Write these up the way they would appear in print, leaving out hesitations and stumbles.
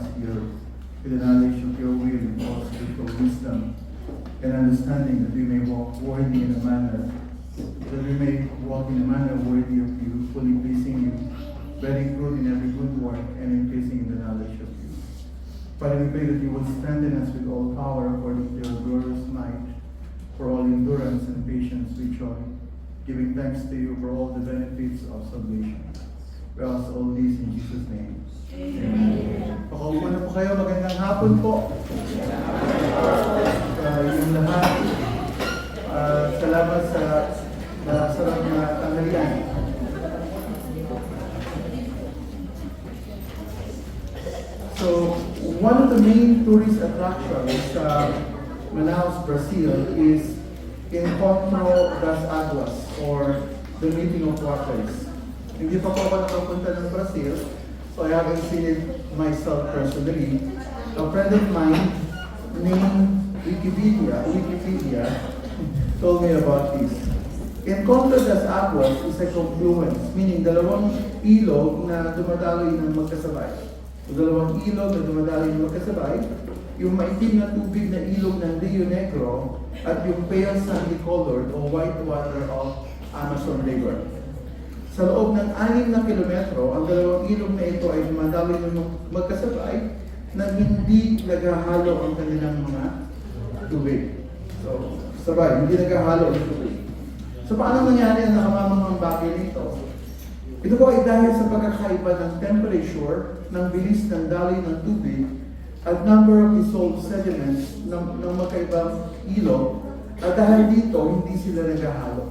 us here with the knowledge of your will and all spiritual wisdom and understanding, that we may walk worthy in a manner, that we may walk in a manner worthy of you, fully pleasing you, bearing fruit in every good work, and increasing in the knowledge of you. Father, we pray that you will strengthen us with all power according to your glorious might, for all endurance and patience with joy, giving thanks to you for all the benefits of salvation. We ask all these in Jesus' name. Amen. Pakaupo na po kayo. Magandang hapon po. Yung lahat, salamat sa sarap na tanghalian. So, one of the main tourist attractions sa Manaus, Brazil is Encontro das Águas, or the Meeting of Waters. Hindi pa po ako nakapunta ng Brazil, so I haven't seen it myself personally. A friend of mine named Wikipedia told me about this. Encontro das Águas is a confluence, meaning dalawang ilog na dumadaloy ng magkasabay. Dalawang ilog na dumadaloy ng magkasabay, yung maitim na tubig na ilog ng Rio Negro at yung pale sandy colored o white water of Amazon River. Sa loob ng 6 na kilometro, ang dalawang ilog na ito ay dumadaloy ng magkasabay na hindi naghahalo ang kanilang mga tubig. So, sabay, hindi naghahalo ang tubig. So, paano nangyari ang nakamamang bagay nito? Ito po ay dahil sa pagkakaiba ng temperature, ng bilis ng daloy ng tubig, at number of dissolved sediments ng magkaibang ilog, at dahil dito, hindi sila naghahalo.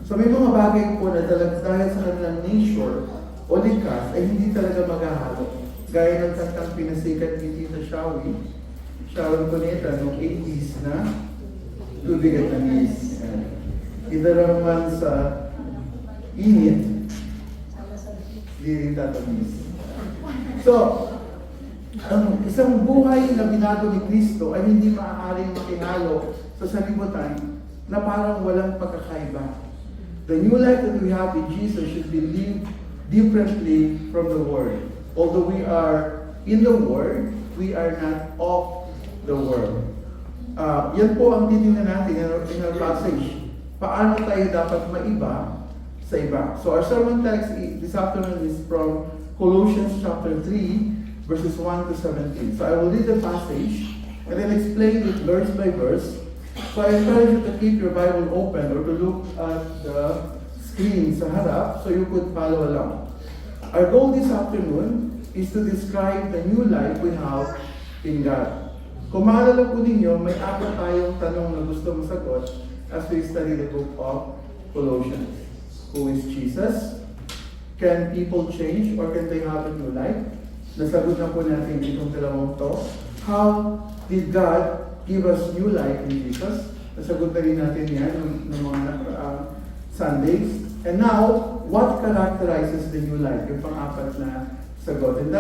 So may mga bagay po na talaga dahil sa kanilang nature o likas ay hindi talaga maghahalo. Gaya ng kantang pinasikat ni Tita Shawi Cuneta noong 80s na tubig at tamis. Either man sa init, di rin tatamis. So, ang isang buhay na binago ni Kristo ay hindi maaaring makihalo sa sanlibutan na parang walang pagkakaiba. The new life that we have in Jesus should be lived differently from the world. Although we are in the world, we are not of the world. Yan po ang titingnan natin in our passage. Paano tayo dapat maiba sa iba? So our sermon text this afternoon is from Colossians chapter 3, verses 1 to 17. So I will read the passage and then explain it verse by verse. So I encourage you to keep your Bible open or to look at the screen sa harap so you could follow along. Our goal this afternoon is to describe the new life we have in God. Kung maalala po ninyo, may 4 tayong tanong na gusto masagot as we study the book of Colossians. Who is Jesus? Can people change or can they have a new life? Nasagot na po natin itong dalawang to. How did God give us new life in Jesus? Nasagot na rin natin yan ng mga Sundays. And now, what characterizes the new life? Yung pang-4 na sagot. And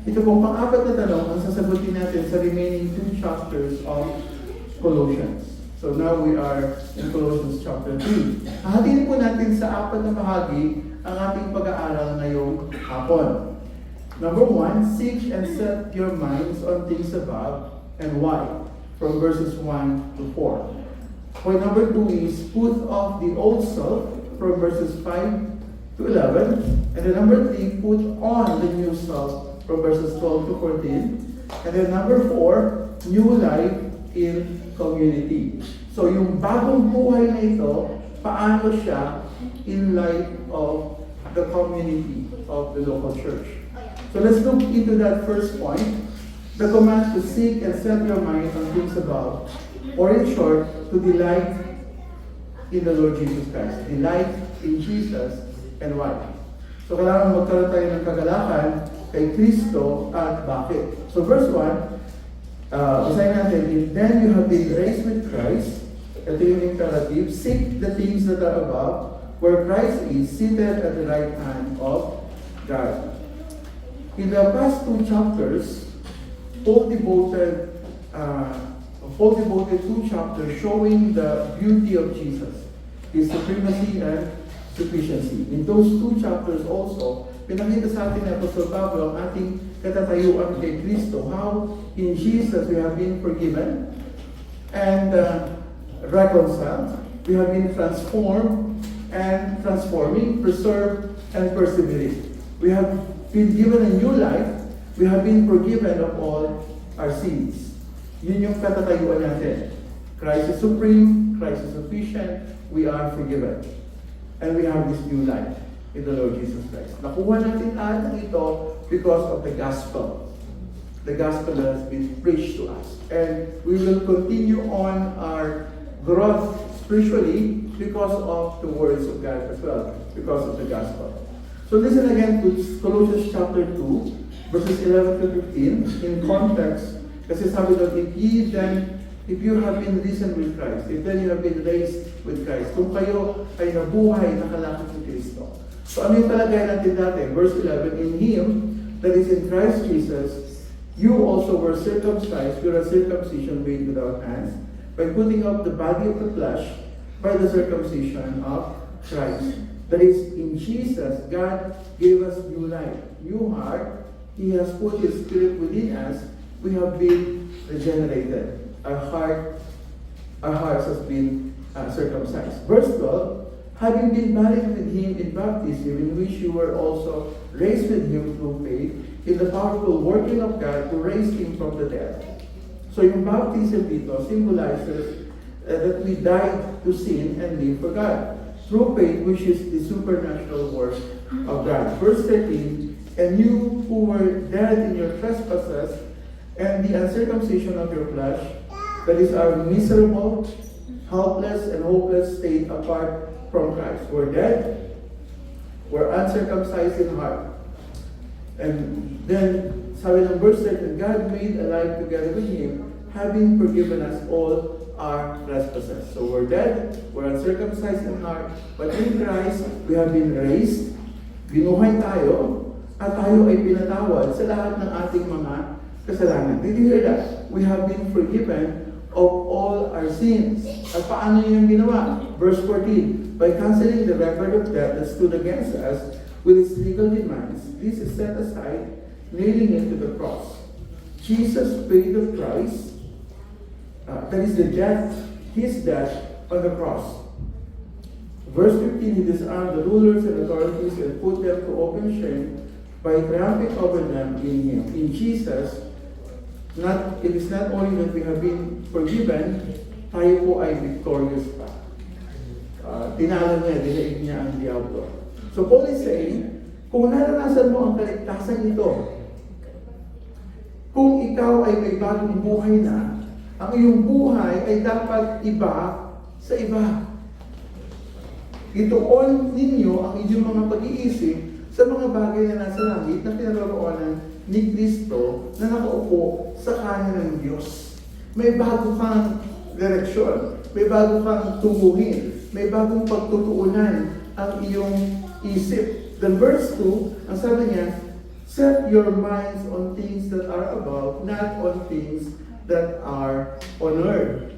ito pong pang-4 na tanong ang sasagutin natin sa remaining 2 chapters of Colossians. So now we are in Colossians chapter 3. Hahatiin po natin sa 4 na bahagi ang ating pag-aaral ngayong hapon. Number 1, seek and set your minds on things above. And why? From verses 1 to 4. Point number 2 is put off the old self from verses 5 to 11. And then number 3, put on the new self from verses 12 to 14. And then number 4, new life in community. So yung bagong buhay na ito, paano siya in light of the community of the local church. So let's look into that first point. The command to seek and set your mind on things above, or in short, to delight in the Lord Jesus Christ. Delight in Jesus and why? So kailangan magkaroon tayo ng kagalakan kay Kristo at bakit. So verse 1, basahin natin, then you have been raised with Christ. Ito yung imperative, seek the things that are above, where Christ is seated at the right hand of God. In the past 2 chapters, Paul devoted 2 chapters showing the beauty of Jesus, His supremacy and sufficiency. In those 2 chapters also, pinakita sa atin ni Apostol Pablo ang ating katatayuan kay Kristo. How in Jesus we have been forgiven and reconciled. We have been transformed and transforming, preserved and persevering. We have been given a new life. We have been forgiven of all our sins. Yun yung katatayuan natin. Christ is supreme, Christ is sufficient, we are forgiven. And we have this new life in the Lord Jesus Christ. Nakuha natin lahat ng ito because of the gospel. The gospel that has been preached to us. And we will continue on our growth spiritually because of the words of God as well, because of the gospel. So listen again to Colossians chapter 2, verses 11 to 15, in context. Kasi sabi doon, if you have been risen with Christ, if then you have been raised with Christ, kung kayo ay nabuhay, nakalakad sa Kristo. So ano yung talagay natin dati? Verse 11, in Him, that is in Christ Jesus, you also were circumcised with a circumcision made without hands, by putting up the body of the flesh by the circumcision of Christ. That is, in Jesus, God gave us new life, new heart. He has put His Spirit within us. We have been regenerated. Our hearts has been circumcised. Verse 12, having been buried with Him in baptism, in which you were also raised with Him through faith, in the powerful working of God who raised Him from the dead. So yung baptism dito symbolizes that we died to sin and live for God through faith, which is the supernatural work of God. Verse 13, and you who were dead in your trespasses and the uncircumcision of your flesh, that is our miserable, helpless, and hopeless state apart from Christ. We're dead, we're uncircumcised in heart. And then, sabi ng verse 13, God made alive together with Him, having forgiven us all our trespasses. So we're dead, we're uncircumcised in heart, but in Christ, we have been raised, binuhay tayo, at tayo ay pinatawad sa lahat ng ating mga kasalanan. Did you hear that? We have been forgiven of all our sins. At paano yung ginawa? Verse 14, by canceling the record of debt that stood against us with its legal demands, this is set aside, nailing it to the cross. Jesus paid the price, that is the death, His death on the cross. Verse 15, He disarmed the rulers and authorities and put them to open shame by triumphing over them in Him. In Jesus, it is not only that we have been forgiven, tayo po ay victorious pa. Tinalo niya, dinaig niya ang diablo. So Paul is saying, kung naranasan mo ang kaligtasan ito, kung ikaw ay may bagong buhay na, ang iyong buhay ay dapat iba sa iba. Ituon ninyo ang inyong mga pag-iisip sa mga bagay na nasa langit na pinaroroonan ni Kristo na nakaupo sa kanan ng Diyos. May bago kang direksyon, may bago kang tunguhin, may bagong pagtutuunan ang iyong isip. Then verse 2, ang sabi niya, set your minds on things that are above, not on things that are on earth.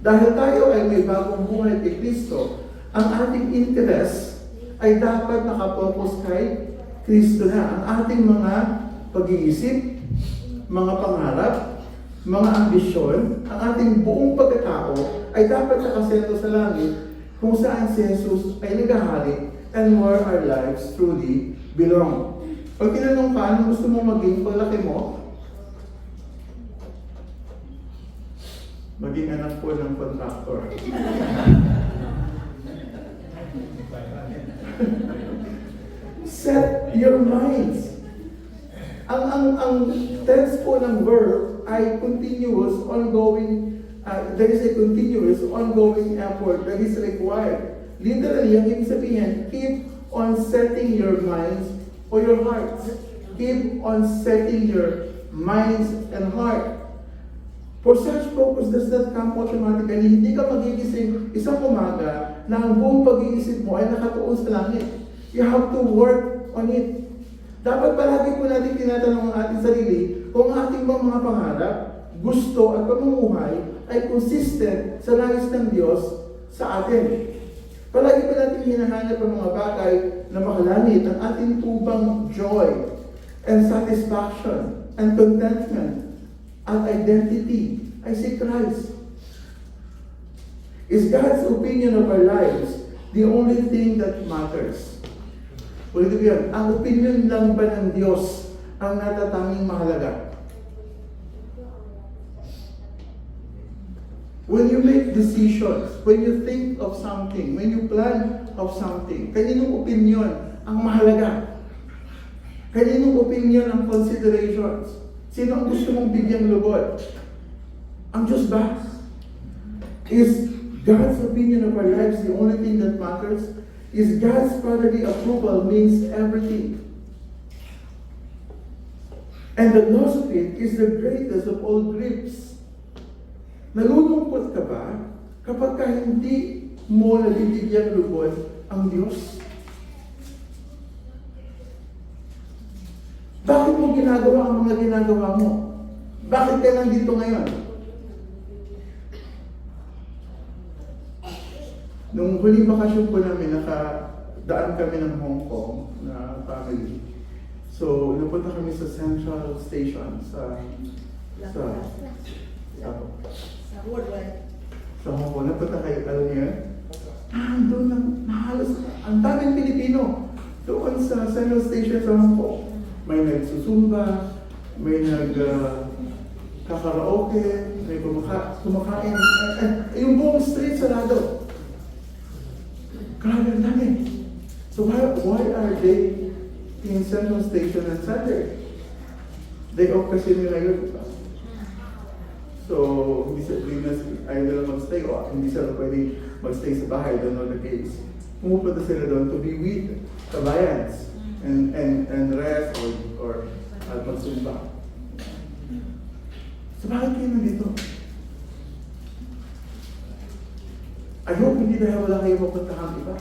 Dahil tayo ay may bagong buhay kay Kristo, ang ating interest ay dapat nakapokus kay Kristo na. Ang ating mga pag-iisip, mga pangarap, mga ambisyon, ang ating buong pagkatao ay dapat nakasento sa langit kung saan si Jesus ay naghahari and where our lives truly belong. Pag tinanong ka, ano gusto mo maging paglaki mo? Maging anak po ng contractor. Set your minds. Ang tense po ng verb ay continuous, ongoing, there is a continuous, ongoing effort that is required. Literally, ang ibig sabihin, keep on setting your minds or your hearts. Keep on setting your minds and heart. For such focus does not come automatically. Hindi ka magigising isang umaga na ang buong pag-iisip mo ay nakatuon sa langit. You have to work on it. Dapat palagi po natin tinatanong ang ating sarili kung ang ating mga pangarap, gusto at pamumuhay ay consistent sa nais ng Diyos sa atin. Palagi pa natin hinahanap ang mga bagay na makalangit, ang ating tubang joy. and satisfaction and contentment and identity. I say Christ. Is God's opinion of our lives the only thing that matters? Ulit ko yan, ang opinion lang ba ng Diyos ang natatanging mahalaga? When you make decisions, when you think of something, when you plan of something, kaninong opinion ang mahalaga? Kaninong opinion ang considerations? Sino ang gusto mong bigyang lugod? Ang Diyos ba? Is God's opinion of our lives the only thing that matters? Is God's fatherly approval means everything? And the loss of it is the greatest of all griefs. Nalulungkot ka ba kapag ka hindi mo nabibigyan lubod ang Diyos? Bakit mo ginagawa ang mga ginagawa mo? Bakit ka nandito ngayon? Nung huling bakasyon po namin, nakadaan kami ng Hong Kong na family. So, napunta kami sa Central Station sa Worldwide. Sa Hong Kong. Napunta kayo, alam niyo yun? Doon halos, ang daming Pilipino. Doon sa Central Station sa Hong Kong. May nagsusumba, may karaoke, may kumakain. Yung buong street sarado. Grabe ang dami. So why are they in Central Station on Sunday? Day off kasi nila yun. So, hindi sila ayaw nila magstay o hindi sila pwede magstay sa bahay. Don't know the case. Pumupunta sila doon to be with kabayans and rest or magsumba. So, bakit kayo nandito? I hope hindi dahil wala kayo mapuntahan iba.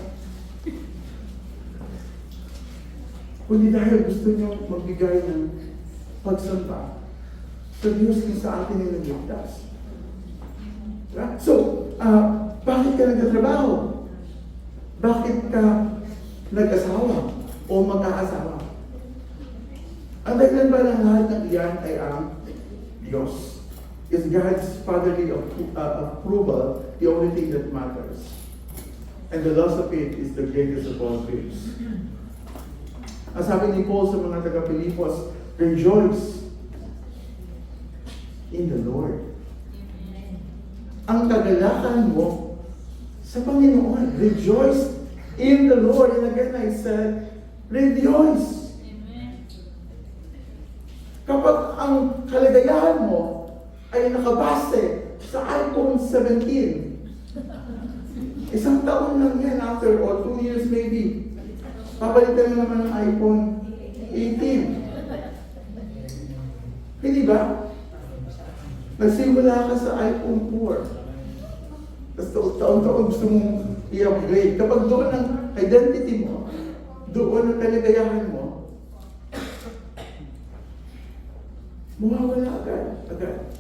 Kundi dahil gusto nyo magbigay ng pagsamba sa Diyos kung sa atin ay nagligtas. Right? So, bakit ka nagtatrabaho? Bakit ka nag-asawa o mag-aasawa? Ang dahilan ba ng lahat ng iyan ay ang Diyos? Is God's fatherly approval the only thing that matters? And the loss of it is the greatest of all griefs. Ang sabi ni Paul sa mga taga-Pilipos, rejoice in the Lord. Ang kagalakan mo sa Panginoon. Rejoice in the Lord. And again I said, rejoice. Amen. Kapag ang kaligayahan mo ay nakabase sa iPhone 17, isang taon lang yan after, or 2 years maybe, papalitan na naman ng iPhone 18. Hindi ba? Nagsimula ka sa iPhone 4. Tapos taon-taon gusto mong i-upgrade. Kapag doon ang identity mo, doon ang kaligayahan mo, mawawala agad.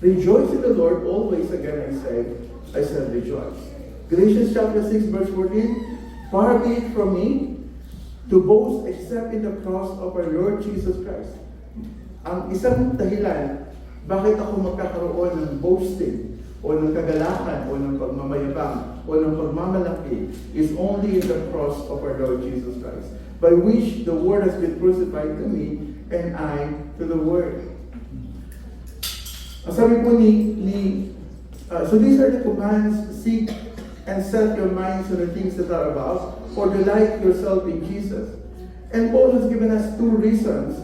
Rejoice in the Lord always. Again I said rejoice. Galatians chapter 6 verse 14, far be it from me to boast except in the cross of our Lord Jesus Christ. Ang isang dahilan bakit ako magkakaroon ng boasting o ng kagalakan o ng pagmamayabang o ng pagmamalaki is only in the cross of our Lord Jesus Christ, by which the Word has been crucified to me and I to the Word. Sabi po so these are the commands: seek and set your minds on the things that are above, or delight yourself in Jesus. And Paul has given us 2 reasons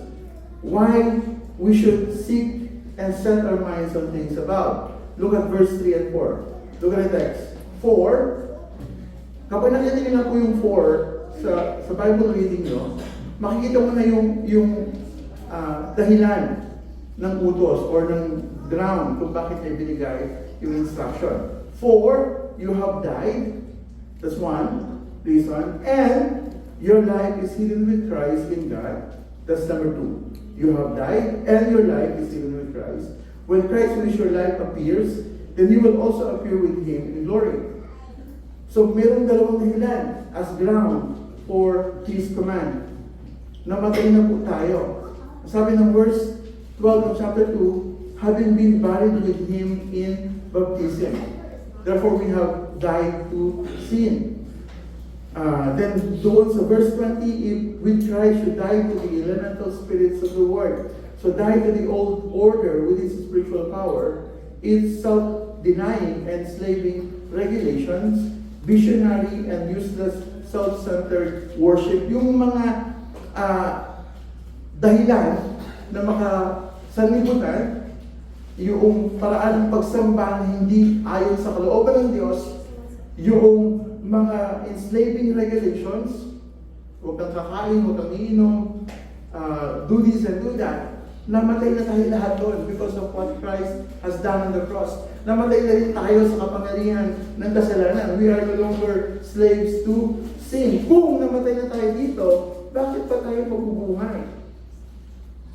why we should seek and set our minds on things above. Look at verse 3 and 4. Look at the text. 4. Kapag nakita niyo na po yung 4 sa Bible reading nyo, makikita mo na yung dahilan ng utos or ng ground kung bakit niya binigay yung instruction. 4, you have died. That's 1 reason. And your life is hidden with Christ in God. That's number 2. You have died and your life is hidden with Christ. When Christ, who is your life, appears, then you will also appear with Him in glory. So, merong dalawang dahilan as ground for His command. namatay na po tayo. Sabi ng verse 12 of chapter 2, having been buried with Him in baptism. Therefore, we have died to sin. Then doon sa verse 20, if with Christ you died to the elemental spirits of the world. So die to the old order with its spiritual power, its self-denying and enslaving regulations, visionary and useless self-centered worship. Yung mga dahilan na makasanlibutan, yung paraan ng pagsamba na hindi ayon sa kalooban ng Diyos, yung mga enslaving regulations, huwag kang kakain, huwag kang iinom, do this and do that, namatay na tayo lahat doon because of what Christ has done on the cross. Namatay na rin tayo sa kapangyarihan ng kasalanan. We are no longer slaves to sin. Kung namatay na tayo dito, bakit pa tayo mabubuhay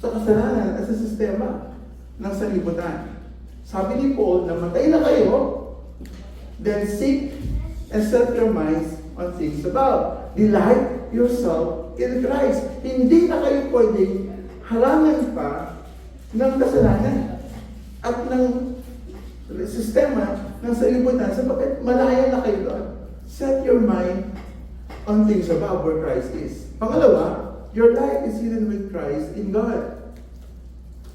sa kasalanan at sa sistema ng sanlibutan? Sabi ni Paul, namatay na kayo, then seek and set your minds on things above. Delight yourself in Christ. Hindi na kayo pwedeng halangan pa ng kasalanan at ng sistema ng sanlibutan sapagkat malaya na kayo doon. Set your mind on things above where Christ is. Pangalawa, your life is hidden with Christ in God.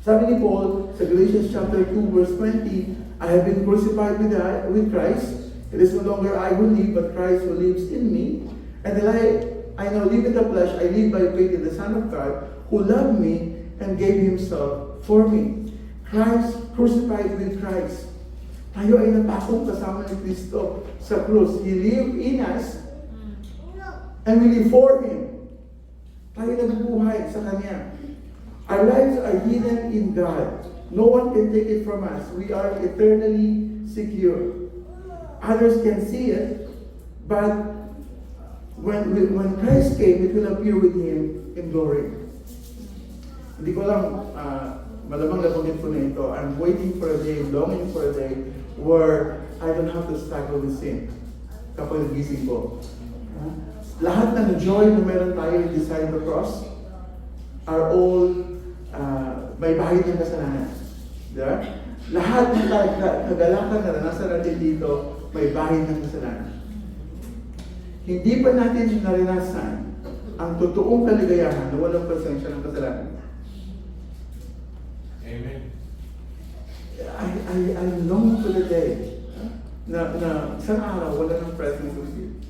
Sabi ni Paul sa Galatians chapter 2 verse 20, I have been crucified with Christ. It is no longer I who live, but Christ who lives in me. And the life I now live in the flesh, I live by faith in the Son of God, who loved me and gave Himself for me. Christ crucified with Christ. Tayo ay napakong kasama ni Kristo sa krus. He lived in us, and we live for Him. Tayo nabubuhay sa Kanya. Our lives are hidden in God. No one can take it from us. We are eternally secure. Others can see it, but when Christ came, it will appear with Him in glory. Hindi ko lang, malamang nabanggit ko na ito. I'm waiting for a day, longing for a day, where I don't have to struggle with sin kapag nagising ko. Lahat ng joy na meron tayo in this side of the cross are all may bahid ng kasalanan. Diba? Lahat ng kagalakan na nasa natin dito, may bahid ng kasalanan. Hindi pa natin naranasan ang totoong kaligayahan na walang presensya ng kasalanan. Amen. I long for the day na isang araw wala ng presence of sin.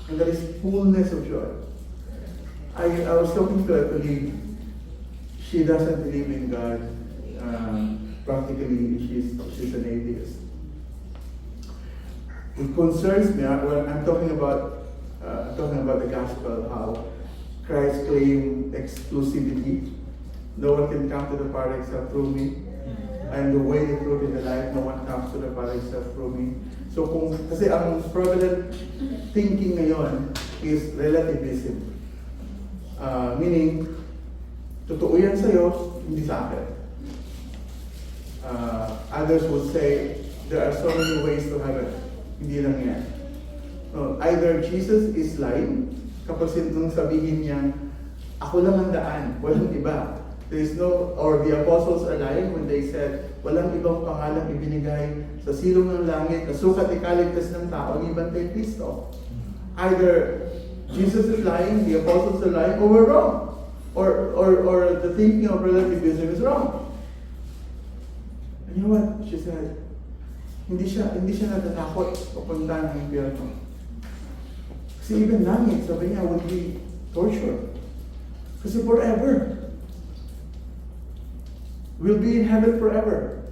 And there is fullness of joy. I was talking to a colleague. She doesn't believe in God. Practically, she's an atheist. It concerns me when I'm talking about the gospel, how Christ claimed exclusivity. No one can come to the Father except through me. I'm the way, the truth, and the life. No one comes to the Father except through me. So kasi ang prevalent thinking ngayon is relativism. Meaning, totoo yan sa'yo, hindi sa akin. Others would say, there are so many ways to heaven. Hindi lang yan. Either Jesus is lying, kapag sinong sabihin niya, ako lang ang daan, walang iba. There is no, or the apostles are lying when they said, walang ibang pangalang ibinigay sa silong ng langit na sukat ikaligtas ng tao, liban kay Kristo. Either Jesus is lying, the apostles are lying, or we're wrong. Or the thinking of relativism is wrong. And you know what? She said, hindi siya natatakot papunta ng impyerno. Kasi even langit, sabi niya, would be torture. Kasi forever. We'll be in heaven forever.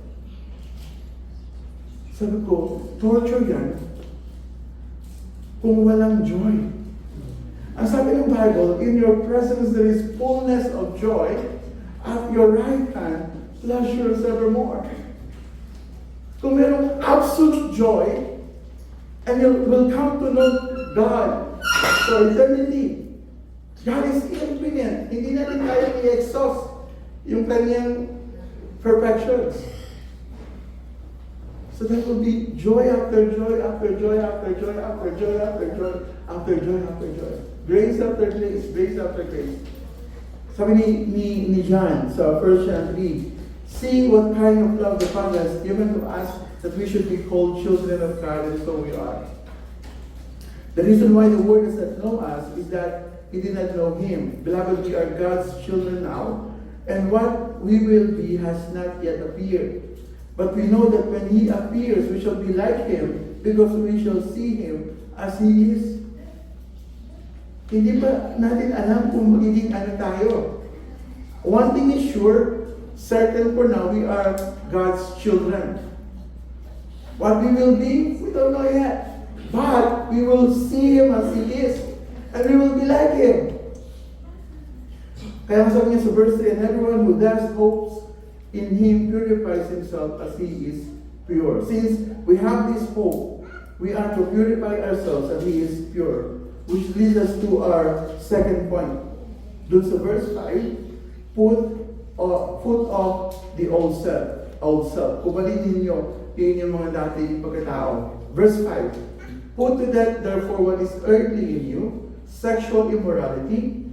Sabi ko, torture yan kung walang joy. Ang sabi ng Bible, in your presence there is fullness of joy. At your right hand, pleasures evermore. Kung merong absolute joy, and you will come to know God for eternity. God is infinite. Hindi natin kaya i-exhaust yung kanyang perfections. So that will be joy after joy after joy after joy after joy after joy after joy after joy. Grace after grace, grace after grace. Sabi ni John sa 1 John 3, see what kind of love the Father has given to us that we should be called children of God, and so we are. The reason why the world does not know us is that he did not know him. Beloved, we are God's children now, and what we will be has not yet appeared. But we know that when he appears, we shall be like him, because we shall see him as he is. Hindi pa natin alam kung magiging ano tayo. One thing is sure, certain for now, we are God's children. What we will be, we don't know yet. But we will see him as he is. And we will be like him. Kaya sabi niya sa verse 3, and everyone who thus hopes in him purifies himself as he is pure. Since we have this hope, we are to purify ourselves as he is pure. Which leads us to our second point. Doon sa verse 5, put off the old self. Kubalin ninyo yung mga dating pagkatao. Verse 5, put to death therefore what is earthly in you, sexual immorality,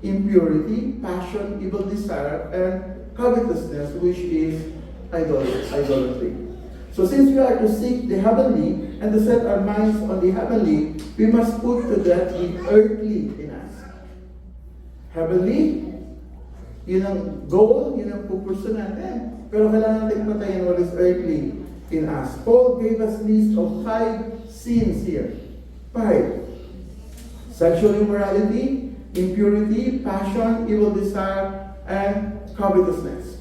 impurity, passion, evil desire, and covetousness, which is idolatry. So since we are to seek the heavenly and to set our minds on the heavenly, we must put to death the earthly in us. Heavenly, yun ang goal, yun ang pupurso natin. Pero kailangan natin patayin what is earthly in us. Paul gave us list of 5 sins here. 5. Sexual immorality, impurity, passion, evil desire, and covetousness.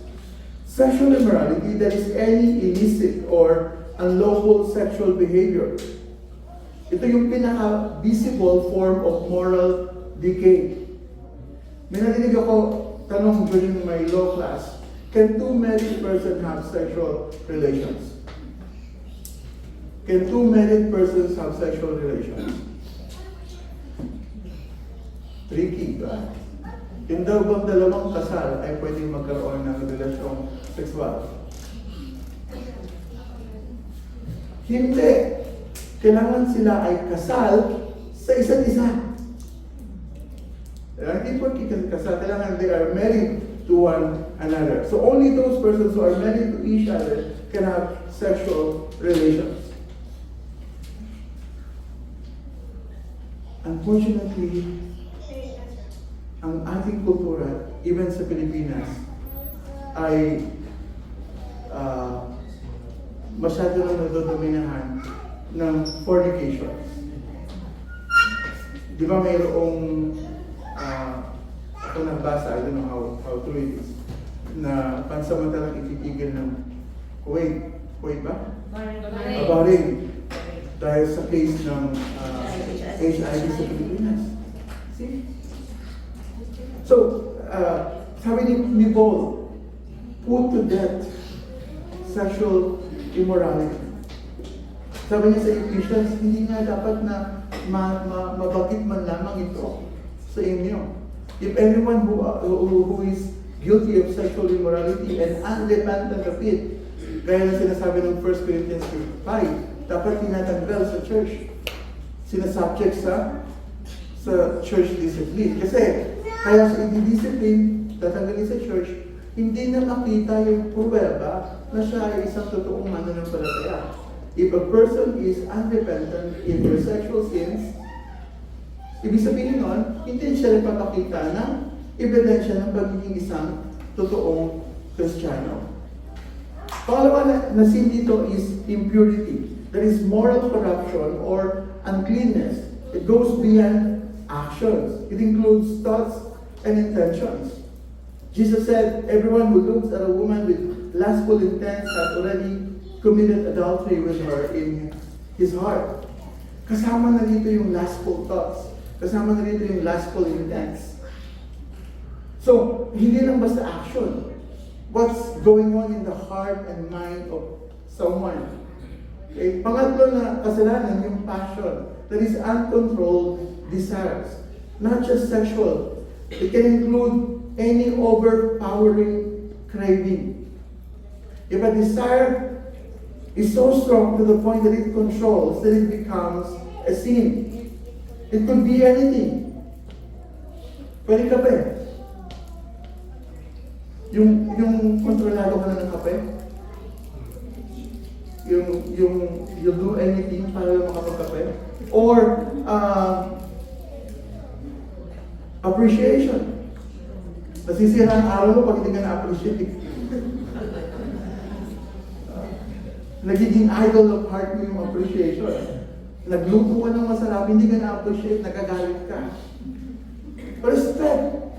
Sexual immorality, that is any illicit or unlawful sexual behavior. Ito yung pinaka-visible form of moral decay. May narinig ako tanong during my law class, can 2 married persons have sexual relations? Can 2 married persons have sexual relations? Tricky, ba? Yung daw bang dalawang kasal ay pwedeng magkaroon ng relasyong sexual? Hindi. Kailangan sila ay kasal sa isa't isa. Hindi po kasal, kailangan they are married to one another. So only those persons who are married to each other can have sexual relations. Unfortunately, ang ating kultura, even sa Pilipinas, ay masyado na nadodominahan ng fornication. Di ba mayroong ako nagbasa, I don't know how true it is, na pansamantalang ititigil ng Kuwait. Kuwait ba? Bahrain. Dahil sa case ng HIV sa Pilipinas. See? So, sabi ni Paul, put to death sexual immorality. Sabi niya sa Ephesians, hindi nga dapat na mabagit man lamang ito sa inyo. If anyone who is guilty of sexual immorality and unrepentant of it, gaya na sinasabi ng 1 Corinthians 5, dapat tinatanggal sa church. Sinasubject sa church discipline. Kasi, kaya sa i-discipline, tatanggalin sa church, hindi na makita yung pruweba na siya ay isang totoong mananampalataya. If a person is unrepentant in their sexual sins, ibig sabihin nun, hindi siya nagpapakita ng ebidensya ng pagiging isang totoong Kristiyano. Pangalawa na sin dito is impurity. That is moral corruption or uncleanness. It goes beyond actions. It includes thoughts and intentions. Jesus said, everyone who looks at a woman with lustful intent has already committed adultery with her in his heart. Kasama na dito yung lustful thoughts. Kasama na dito yung lustful intents. So, hindi lang basta action. What's going on in the heart and mind of someone? Okay. Pangatlo na kasalanan, yung passion. That is uncontrolled desires. Not just sexual. It can include any overpowering craving. If a desire is so strong to the point that it controls, then it becomes a sin. It could be anything. Pwede kape. Yung kontrolado ka na ng kape? You'll do anything para lang makapagkape? Or, appreciation. Nasisira ang araw mo pag hindi ka na-appreciate. Nagiging idol of heart mo yung appreciation. Nagluto ka ng masarap, hindi ka na-appreciate, nagagalit ka. Respect.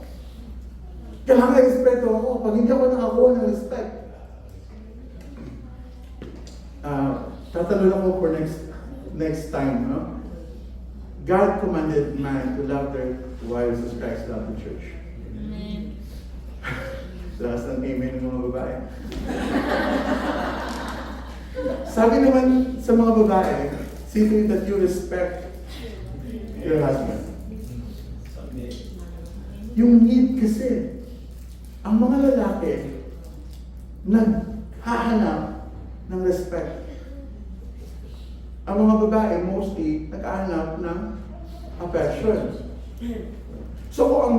Kailangan respeto ako. Pag hindi ako nakakuha ng respect, tatalon ako for next time, no? God commanded man to love their wives as Christ loved the church. Amen. Last ang amen ng mga babae. Sabi naman sa mga babae, see to it that you respect your husband. Yung need kasi, ang mga lalaki, naghahanap ng respect. Ang mga babae, mostly, naghahanap ng affection. So kung ang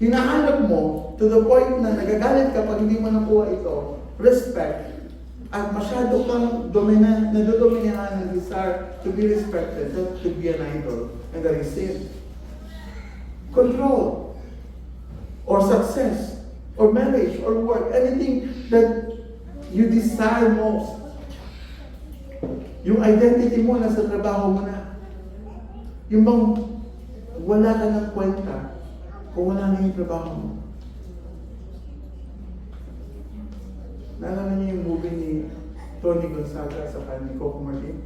hinahanap mo, to the point na nagagalit ka pag hindi mo nakuha ito, respect, at masyado kang nadodominahan ng desire to be respected, not to be an idol, and that is sin. Control, or success, or marriage, or work, anything that you desire most. Yung identity mo nasa trabaho mo na. Yung bang wala ka ng kwenta kung wala na yung trabaho mo. Naalala niyo yung movie ni Tony Gonzaga sa ni Coco Martin?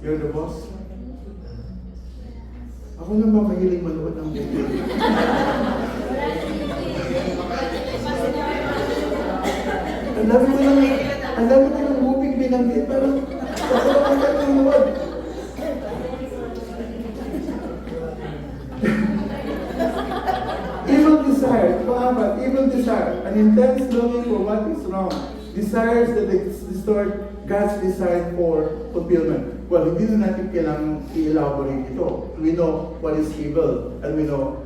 You're the boss? Ako naman mahilig manood ng movie. Ang dami ko ng movie binanggit, parang ako lang ang nanonood. Evil desire, pangapat, evil desire, an intense longing for what is wrong, desires that distort God's design for fulfillment. Well, hindi na natin kailangang i-elaborate ito. We know what is evil, and we know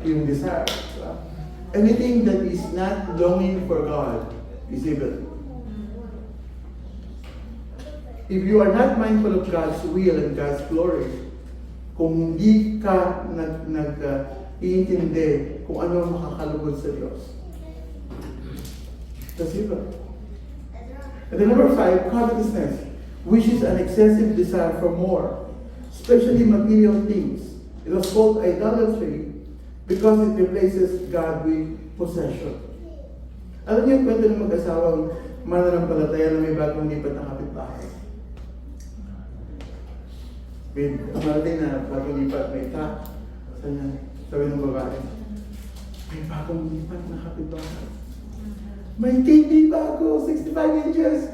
yung desire. Anything that is not longing for God is evil. If you are not mindful of God's will and God's glory, kung hindi ka iintindi kung ano ang makakalugod sa Diyos, that's evil. And then number 5, covetousness, which is an excessive desire for more, especially material things. It was called idolatry because it replaces God with possession. Alam niyo yung kwento ng mag-asawang mananampalataya na may bagong lipat na kapitbahay? Marating na bagong lipat, may tak. Sabi ng babae, may bagong lipat na kapitbahay. May TV bago, 65 inches.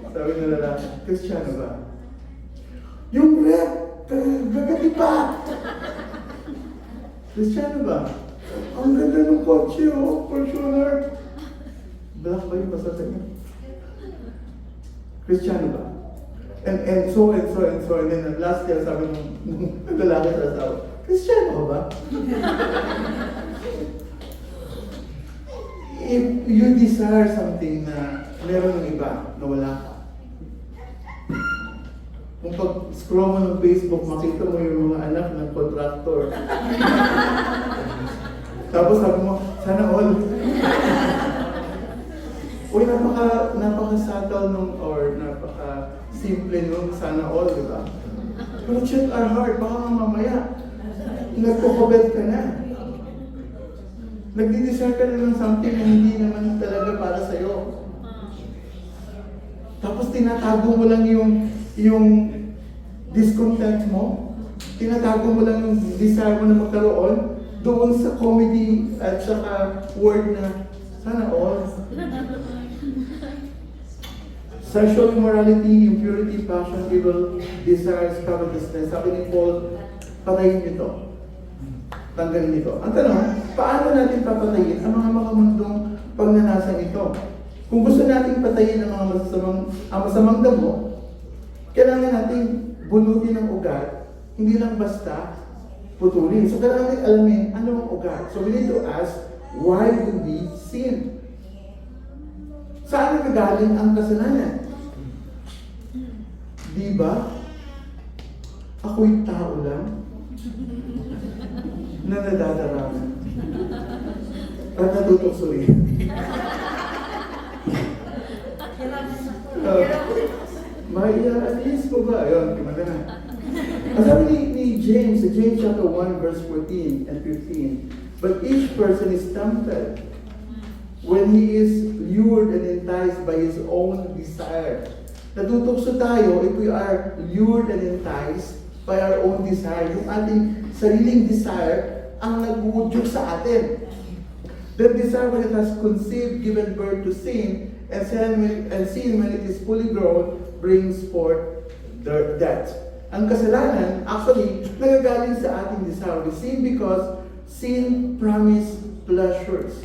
Sabi ng lalaki, Kristiyano ba? Yung rep, gagati pa. Kristiyano ba? Ang ganda ng kotse, Fortuner. Black ba yung basta niya? Kristiyano ba? And so, and then at last year, sabi ng lalaki sa asawa, Kristiyano ka ba? If you desire something na meron ng iba, na wala ka. Kung pag-scroll mo ng Facebook, makita mo yung mga anak ng contractor. Tapos sabi mo, sana all. Uy, napaka-subtle nung, or napaka-simple nung sana all, di ba? Pero check our heart, baka mamaya, nagkukubet ka na. Nagdi-desire ka na ng something na hindi naman talaga para sa'yo. Tapos tinatago mo lang yung discontent mo, tinatago mo lang yung desire mo na magkaroon doon sa comedy at saka word na sana all. Sexual immorality, impurity, passion, evil, desires, covetousness. Sabi ni Paul, patayin ito. Tanggalin ito. Ang tanong, paano natin papatayin ang mga makamundong pagnanasan ito? Kung gusto natin patayin ang mga masamang damo, kailangan natin bunutin ang ugat, hindi lang basta putulin. So kailangan natin alamin ano ang ugat. So we need to ask, why do we sin? Saan nagagaling ang kasalanan? Di ba? Ako'y tao lang na nadadarama at natutuksoin. Maialis ko ba? Ayun, kumanda na. Ang sabi ni James, James chapter 1 verse 14 and 15, but each person is tempted when he is lured and enticed by his own desire. Natutukso tayo if we are lured and enticed by our own desire. Yung ating sariling desire ang nag-uudyok sa atin. That desire, when it has conceived, given birth to sin, and sin, when it is fully grown, brings forth death. Ang kasalanan, actually, nagagaling sa ating desire. We sin because sin promised pleasures.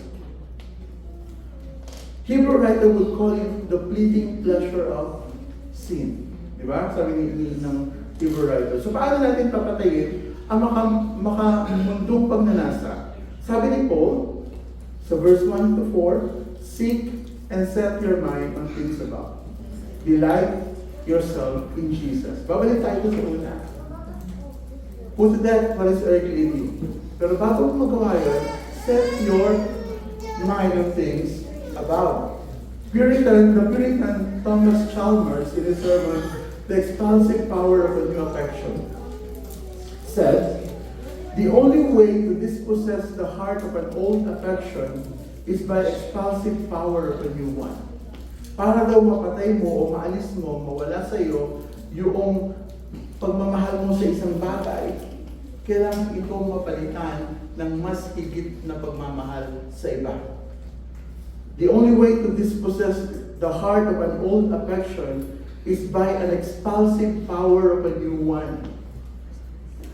Hebrew writer would call it the fleeting pleasure of sin. Diba? Sabi ng Hebrew writer. So paano natin papatayin ang makamundong pagnanasa? Sabi ni Paul, sa verse 1 to 4, seek and set your mind on things above. Delight yourself in Jesus. Babalik tayo sa una. Put to death what is earthly in you. Pero bago mo magawa yun, set your mind on things above. The Puritan Thomas Chalmers, in his sermon, The Expulsive Power of a New Affection, said, the only way to dispossess the heart of an old affection is by expulsive power of a new one. Para daw mapatay mo o maalis mo, mawala sa iyo yung pagmamahal mo sa isang bagay, kailangan ito mapalitan ng mas higit na pagmamahal sa iba. The only way to dispossess the heart of an old affection is by an expulsive power of a new one.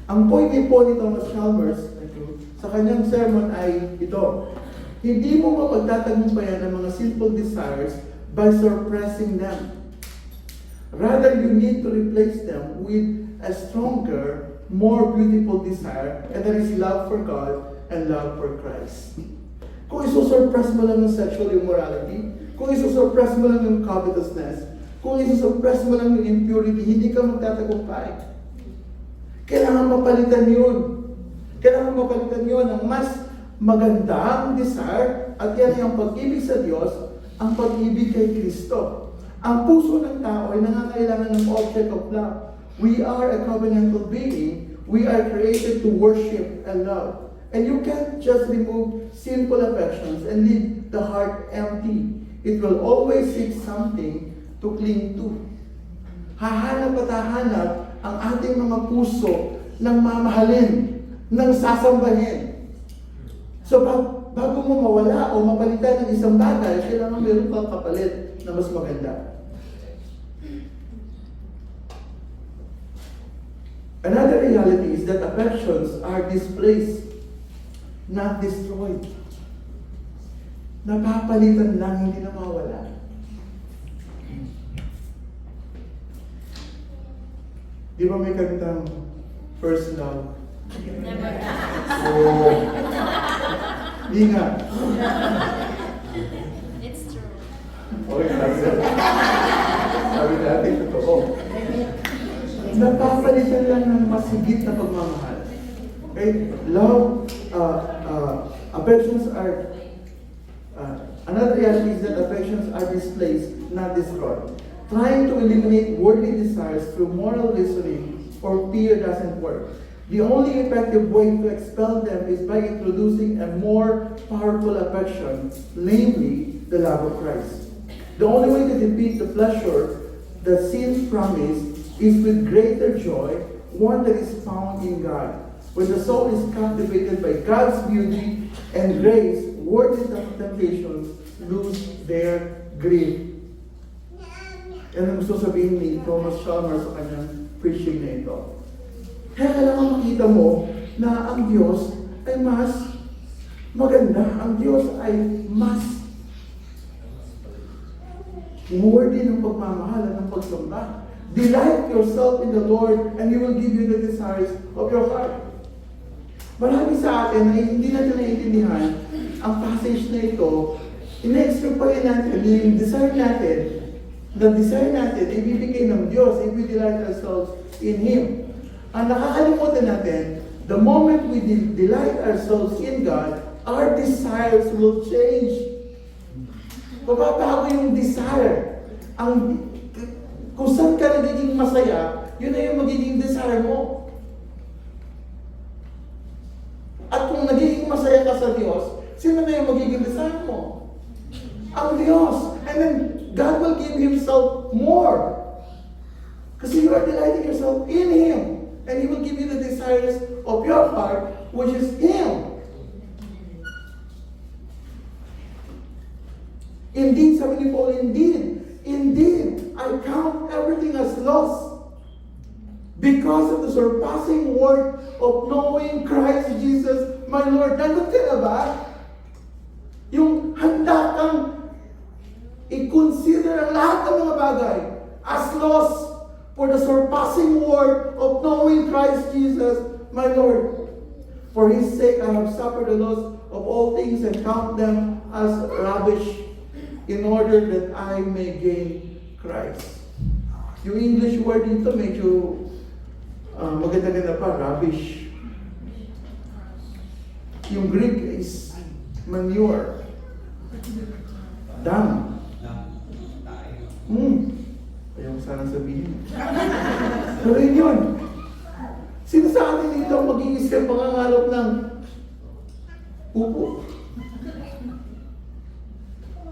Ang point po ni Thomas Chalmers sa kanyang sermon ay ito: hindi mo mapagtatagumpayan ang mga sinful desires by suppressing them. Rather, you need to replace them with a stronger, more beautiful desire, and that is love for God and love for Christ. Kung isusuppress mo lang yung sexual immorality, kung isusuppress mo lang yung covetousness, kung isusuppress mo lang yung impurity, hindi ka magtatagumpay. Kailangan mapalitan yun. Kailangan mapalitan yun ng mas magandang desire, at yan yung pag-ibig sa Diyos, ang pag-ibig kay Kristo. Ang puso ng tao ay nangangailangan ng object of love. We are a covenantal being. We are created to worship and love. And you can't just remove sinful affections and leave the heart empty. It will always seek something to cling to. Hahanap at hahanap ang ating mga puso ng mamahalin, ng sasambahin. So bago mo mawala o mapalitan ng isang bagay, kailangan meron kang kapalit na mas maganda. Another reality is that affections are displaced, not destroyed. Napapalitan lang, hindi na mawala. Di ba may kantang First Love? Never. Oo. Di nga. It's true. Okay, sabi natin, totoo. Napapalitan lang ng masigit na pagmamahal. Okay? Love, affections are, another reality is that affections are displaced, not destroyed. Trying to eliminate worldly desires through moral reasoning or fear doesn't work. The only effective way to expel them is by introducing a more powerful affection, namely the love of Christ. The only way to defeat the pleasure that sin promised is with greater joy, one that is found in God. When the soul is captivated by God's beauty and grace, worldly temptations lose their grip. Yan ang gusto sabihin ni Thomas Chalmers sa kanyang preaching na ito. Kaya kailangan makita mo na ang Diyos ay mas maganda. Ang Diyos ay mas worthy ng pagmamahal at ng pagsamba. Delight yourself in the Lord and He will give you the desires of your heart. Marami sa atin ay hindi natin naiintindihan ang passage na ito. Ina-expect pa rin natin, yung desire natin, the desire natin, ibibigay ng Diyos if we delight ourselves in Him. Ang nakakalimutan natin, the moment we delight ourselves in God, our desires will change. Mababago yung desire. Kung saan ka nagiging masaya, yun na yung magiging desire mo. At kung nagiging masaya ka sa Diyos, sino na yung magiging desire mo? Ang Diyos. And then, God will give Himself more. Kasi you are delighting yourself in Him. And He will give you the desires of your heart, which is Him. Indeed, sabi ni Paul, indeed, I count everything as loss because of the surpassing worth of knowing Christ Jesus, my Lord. Nandun ka na ba? Yung handa kang i-consider ang lahat ng mga bagay as loss for the surpassing worth of knowing Christ Jesus, my Lord. For His sake, I have suffered the loss of all things and count them as rubbish in order that I may gain Christ. Yung English word dito medyo maganda-ganda pa, rubbish. Yung Greek is manure. Dung. Ayaw ko sana sabihin. Pero yun. Sino sa atin dito ang mag-iisip pangangalap ng upo?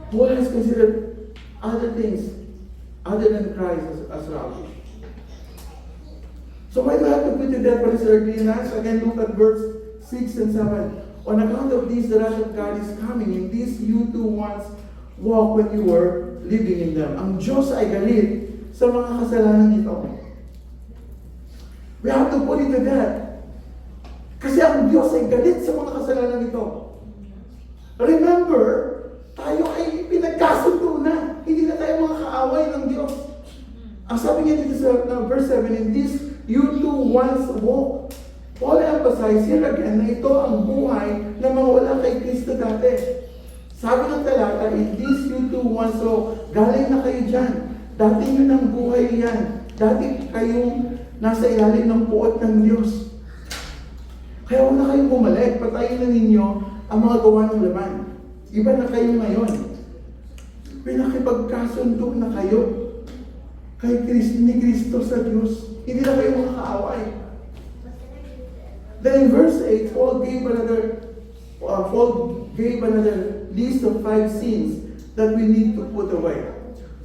Who has considered other things other than Christ as rubbish? So why do I have to put to death what is earthly in us? Again, look at verse 6 and 7. On account of this, the wrath of God is coming. In this you too once walked when you were living in them. Ang Diyos ay galit sa mga kasalanan ito. We have to put it to death. Kasi ang Diyos ay galit sa mga kasalanan ito. Remember, tayo ay pinagkasundo na. Hindi na tayo mga kaaway ng Diyos. Ang sabi niya dito sa verse 7, in this you too once walked. Paul emphasized here again na ito ang buhay na mga wala kay Kristo dati. Sabi ng talata, in this you too once walked. Galing na kayo dyan. Dati yun ang buhay yan. Dati kayong nasa ilalim ng puot ng Diyos. Kaya wala kayong bumalik. Patayin na ninyo ang mga gawa ng laman. Iba na kayo ngayon. Pinakipagkasundo na kayo kay Kristo, ni Kristo sa Diyos. Hindi na kayo makakaaway. Then in verse 8, Paul gave another list of 5 sins that we need to put away.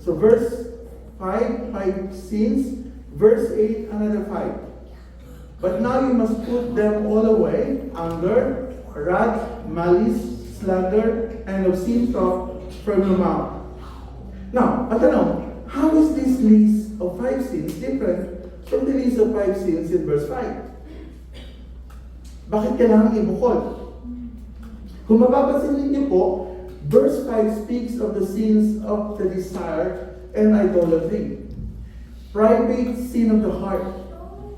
So verse 5 sins. Verse 8, another 5. But now you must put them all away: anger, wrath, malice, slander, and obscene talk from your mouth. Now, how is this list of 5 sins different from the list of 5 sins in verse 5? Bakit kailangan ibukod? Kung mapapansin niyo po, verse 5 speaks of the sins of the desire and idolatry. Private sin of the heart.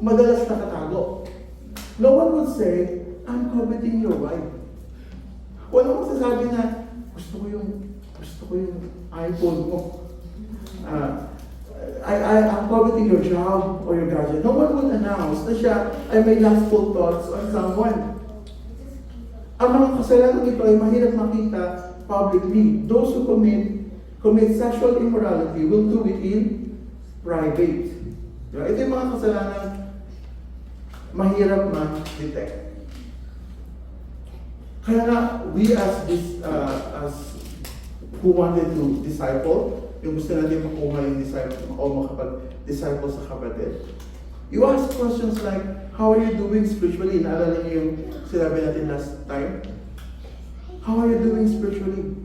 Madalas nakatago. No one would say, I'm coveting your wife. Walang magsasabi na, gusto ko yung iPhone mo. I'm coveting your job or your gadget. No one would announce na siya ay may lustful thoughts on someone. Ang mga kasalanan ito ay mahirap makita publicly. Those who commit sexual immorality will do it in private. Diba? Ito yung mga kasalanan mahirap ma-detect. Kaya nga, we as who wanted to disciple, yung gusto natin makuha yung disciple o makapag-disciple sa kapatid, you ask questions like, how are you doing spiritually? Naalala niyo yung sinabi natin last time? How are you doing spiritually?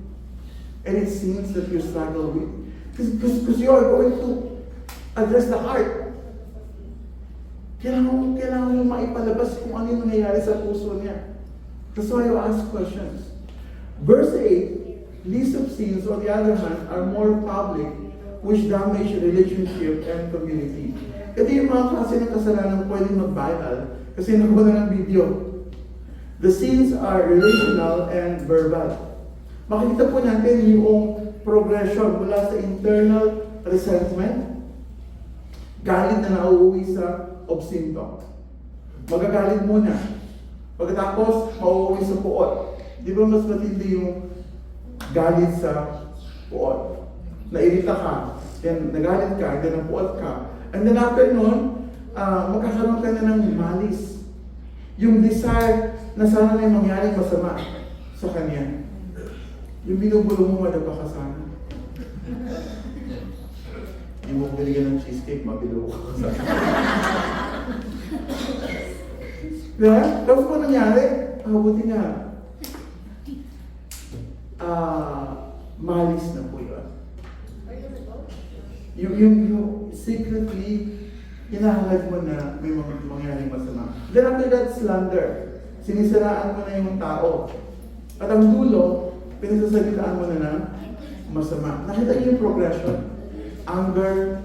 Any sins that you struggle with? Because you are going to address the heart. Kailangan mo maipalabas kung ano yung nangyayari sa puso niya. That's why you ask questions. Verse 8, list of sins, on the other hand, are more public, which damage relationship and community. Ito yung mga klase ng kasalanan pwedeng mag-viral kasi nagawa na ng video. The sins are relational and verbal. Makikita po natin yung progression mula sa internal resentment, galit na nauuwi sa obscene talk. Magagalit muna. Pagkatapos, mauuwi sa puot. Di ba mas matindi yung galit sa puot? Nairita ka, then nagalit ka, then napuot ka. And then after nun, magkakaroon ka na ng malis. Yung desire na sana may mangyaring masama sa kanya. Yung binubulong mo, madaba ka sana. Hindi mo binigyan ng cheesecake, mabilaw ka sana. Diba? Tapos po nangyari, buti nga, malis na po yun. Yung secretly, hinahangad mo na may mangyaring masama. Then after that, slander. Sinisiraan mo na yung tao. At ang dulo, pinasasalitaan mo na ng masama. Nakita niyo yung progression. Anger,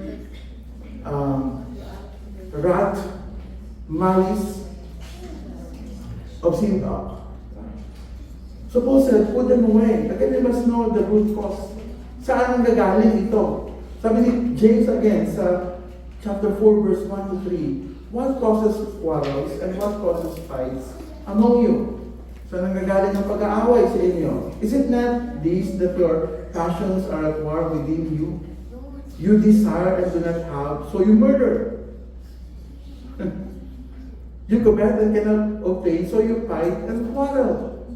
wrath, malice, obscene talk. So Paul said, put them away. Again, we must know the root cause. Saan ang gagaling ito? Sabi ni James again sa chapter 4, verse 1 to 3, what causes quarrels and what causes fights among you? Saan ang gagaling ng pag-aaway sa inyo? Is it not this that your passions are at war within you? You desire and do not have, so you murder. You covet and cannot obtain, so you fight and quarrel.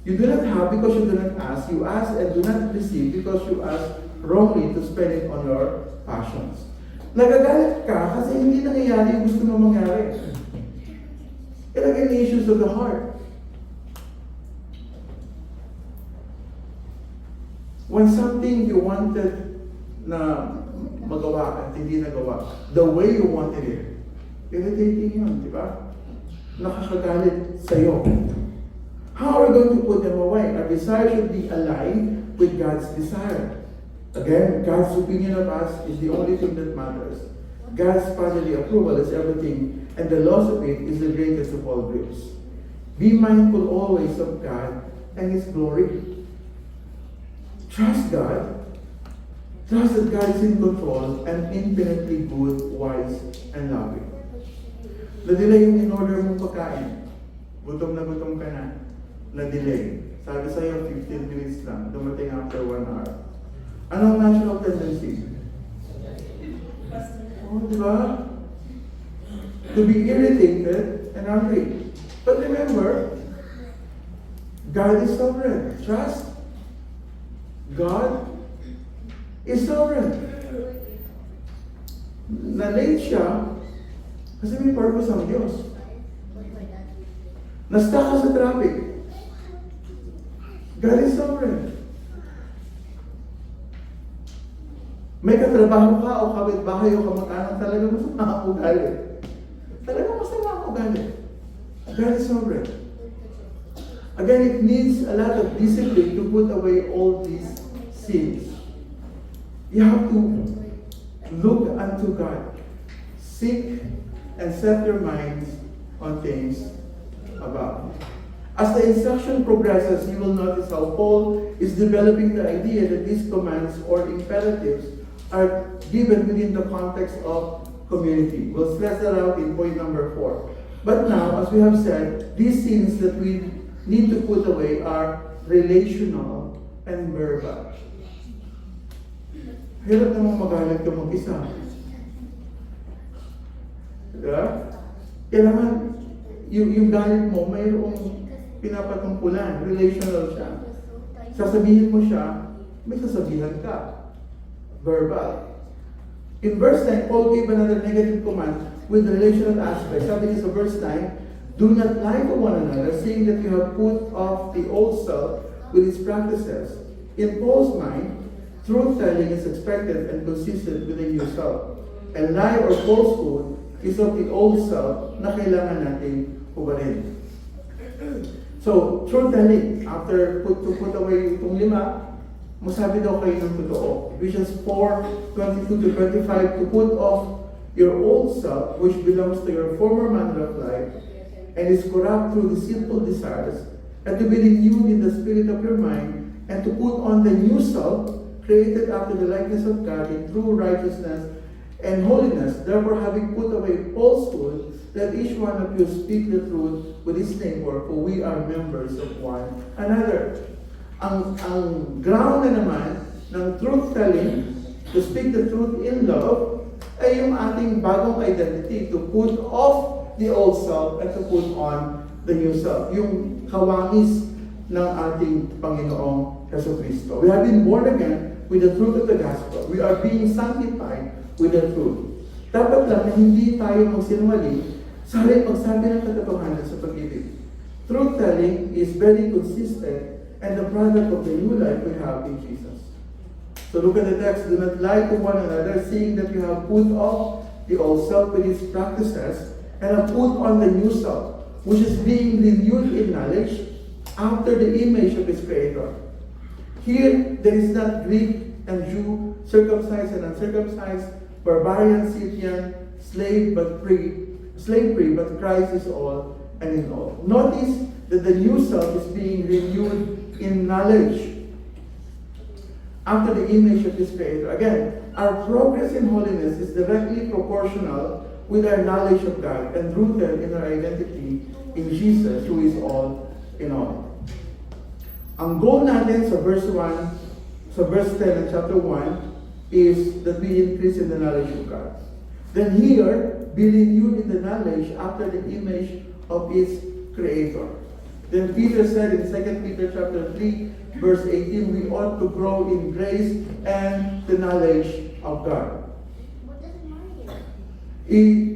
You do not have because you do not ask. You ask and do not receive because you ask wrongly to spend it on your passions. Nagagalit ka kasi hindi nangyayari yung gusto mo mangyari. Ilagay the issues of the heart. When something you wanted na magawa at hindi nagawa, the way you wanted it, irritating yun, di ba? Nakakagalit sa'yo. How are we going to put them away? Our desire should be aligned with God's desire. Again, God's opinion of us is the only thing that matters. God's fatherly approval is everything, and the loss of it is the greatest of all griefs. Be mindful always of God and His glory. Trust God. Trust that God is in control and infinitely good, wise, and loving. Na-delay yung in-order mong pagkain. Gutom na gutom ka na. Na-delay. Sabi sa'yo, 15 minutes lang. Dumating after 1 hour. Anong natural tendency? Oh, diba? To be irritated and angry. But remember, God is sovereign. Trust. God is sovereign. Na-late siya kasi may purpose ang Diyos. Na-stuck ka sa traffic. God is sovereign. May katrabaho ka o kapitbahay o kamag-anak, talaga masama ang ugali. Talaga masama ang ugali. God is sovereign. Again, it needs a lot of discipline to put away all these sins. You have to look unto God. Seek and set your minds on things above. As the instruction progresses, you will notice how Paul is developing the idea that these commands or imperatives are given within the context of community. We'll stress that out in point number 4. But now, as we have said, these sins that we need to put away are relational and verbal. Hirap namang magalit ka mag-isa. Diba? Kailangan yung galit mo, mayroong pinapatungkulan, relational siya. Sasabihin mo siya, may sasabihan ka. Verbal. In verse 9, Paul gave another negative command with the relational aspect. Sabi niya sa verse 9, do not lie to one another, saying that you have put off the old self with its practices. In Paul's mind, truth-telling is expected and consistent with the new self. And lie or falsehood is of the old self na kailangan natin hubarin. So, truth-telling, after to put away itong 5, masabi daw kayo ng totoo. Ephesians 4:22 to 25, to put off your old self, which belongs to your former manner of life, and is corrupt through deceitful desires, and to be renewed in the spirit of your mind, and to put on the new self, created after the likeness of God in true righteousness and holiness. Therefore, having put away falsehood, let each one of you speak the truth with his neighbor, for we are members of one another. Ang ground na naman ng truth telling, to speak the truth in love, ay yung ating bagong identity, to put off the old self and to put on the new self. Yung kawangis ng ating Panginoong Jesucristo. We have been born again with the truth of the gospel. We are being sanctified with the truth. Dapat lang na hindi tayo magsinungaling sa halip magsabi ng katotohanan sa pag-ibig. Truth telling is very consistent and the product of the new life we have in Jesus. So look at the text. Do not lie to one another, seeing that you have put off the old self with its practices and have put on the new self, which is being renewed in knowledge after the image of its Creator. Here, there is not Greek and Jew, circumcised and uncircumcised, barbarian, Scythian, slave free, but Christ is all and in all. Notice that the new self is being renewed in knowledge after the image of His Creator. Again, our progress in holiness is directly proportional with our knowledge of God and rooted in our identity in Jesus, who is all in all. Ang goal natin sa verse 10 ng chapter 1 is that we increase in the knowledge of God. Then here, be renewed in the knowledge after the image of its Creator. Then Peter said in 2 Peter chapter 3, verse 18, we ought to grow in grace and the knowledge of God.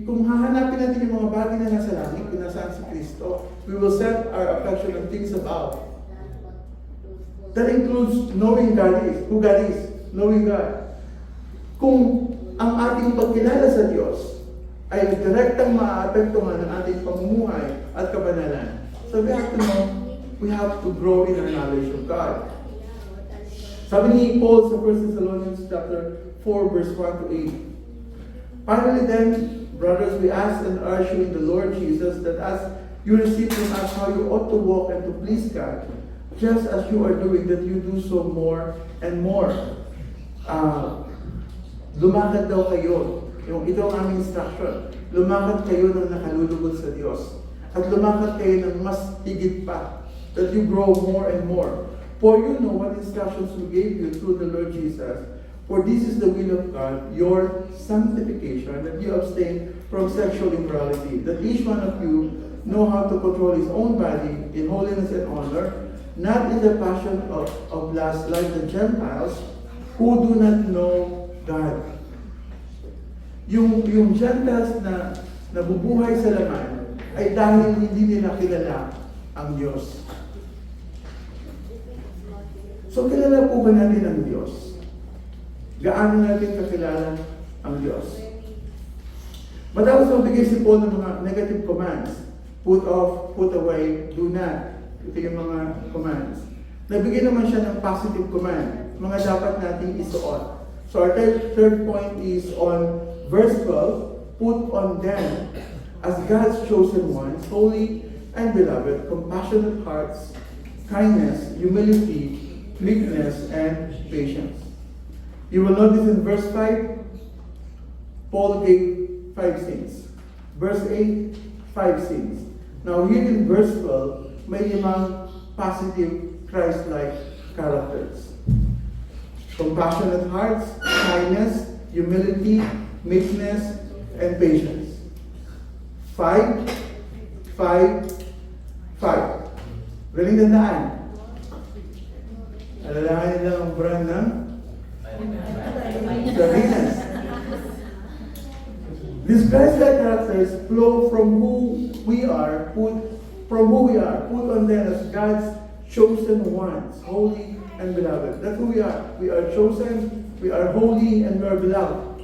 Kung hahanapin natin yung mga bagay na nasa langit, kung nasaan si Kristo, we will set our affection on things above. That includes knowing God is, who God is, knowing God. Kung ang ating pagkilala sa Diyos ay direktang maaapektuhan ng ating pamumuhay at kabanalan. So we have to know, we have to grow in our knowledge of God. Sabi ni Paul sa 1 Thessalonians chapter 4, verse 1 to 8. Finally then, brothers, we ask and urge you in the Lord Jesus that as you receive from us how you ought to walk and to please God, just as you are doing, that you do so more and more. Lumakad daw kayo. Ito ang aming instruction. Lumakad kayo ng nakalulugod sa Diyos. At lumakad kayo ng mas higit pa. That you grow more and more. For you know what instructions we gave you through the Lord Jesus. For this is the will of God, your sanctification, that you abstain from sexual immorality. That each one of you know how to control his own body in holiness and honor, not in the passion of lust like the Gentiles who do not know God. Yung Gentiles na nabubuhay sa laman ay dahil hindi nila kilala ang Diyos. So kilala po ba natin ang Diyos? Gaano natin kakilala ang Diyos? Matapos magbigay si Paul ng mga negative commands, put off, put away, do not. Ito yung mga commands. Nabigyan naman siya ng positive command, mga dapat nating isuot. So our third point is on verse 12, put on them as God's chosen ones, holy and beloved, compassionate hearts, kindness, humility, meekness, and patience. You will notice in verse 5, Paul gave 5 sins. Verse 8, 5 sins. Now here in verse 12, may limang positive Christ-like characters. Compassionate hearts, kindness, humility, meekness, and patience. 5, 5, 5. Galing tandaan. Alalahanin lang ang brand ng Sardinas. These Christ-like characters flow from who we are, put on them as God's chosen ones, holy and beloved. That's who we are. We are chosen, we are holy, and we are beloved.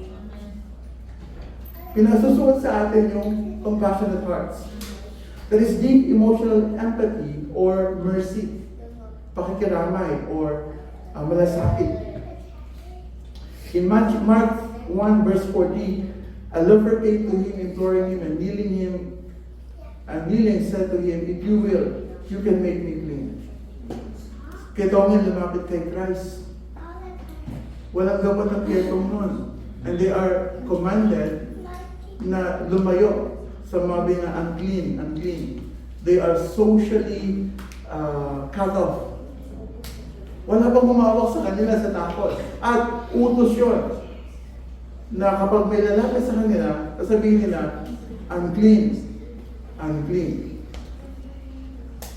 Pinasusuot sa atin yung compassionate hearts. That is deep emotional empathy or mercy, pakikiramay or malasakit. In Mark 1 verse 40, a leper came to him, imploring him and kneeling And kneeling said to him, if you will, you can make me clean. Ketongin lumapit kay Christ. Walang gawa ng ketong nun. And they are commanded na lumayo sa mga na unclean, unclean. They are socially cut off. Wala bang humawak sa kanila sa takot. At utos yun na kapag may lalapit sa kanila, sasabihin nila, unclean, unclean.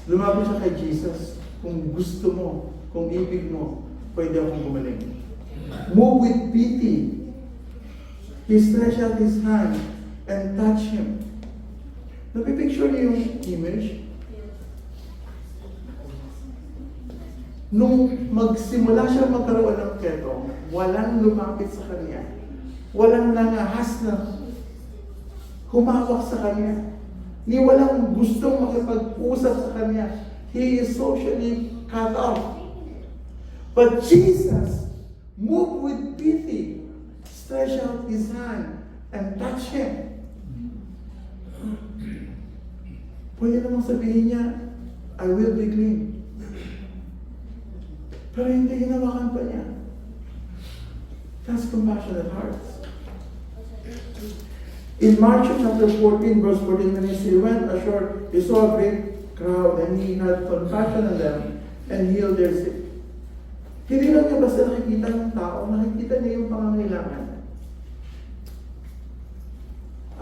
Lumapit siya kay Jesus. Kung gusto mo, kung ibig mo, pwede akong gumaling. Move with pity. He stretched out his hand and touched him. Napipicture niyo yung image? Nung magsimula siya magkaroon ng ketong, walang lumapit sa kanya. Walang nangahas na humawak sa kanya. Ni walang gustong makipag-usap sa kanya. He is socially cut off. But Jesus moved with pity, stretched out his hand, and touched him. Pwede namang sabihin niya, I will be clean. Pero hindi hinawakan pa niya. That's compassionate hearts. In Mark chapter 14, verse 14, when he went ashore, he saw a great crowd and he had compassion on them and healed their sick. Hindi lang niya basta nakikita ng tao, nakikita niya yung pangangailangan.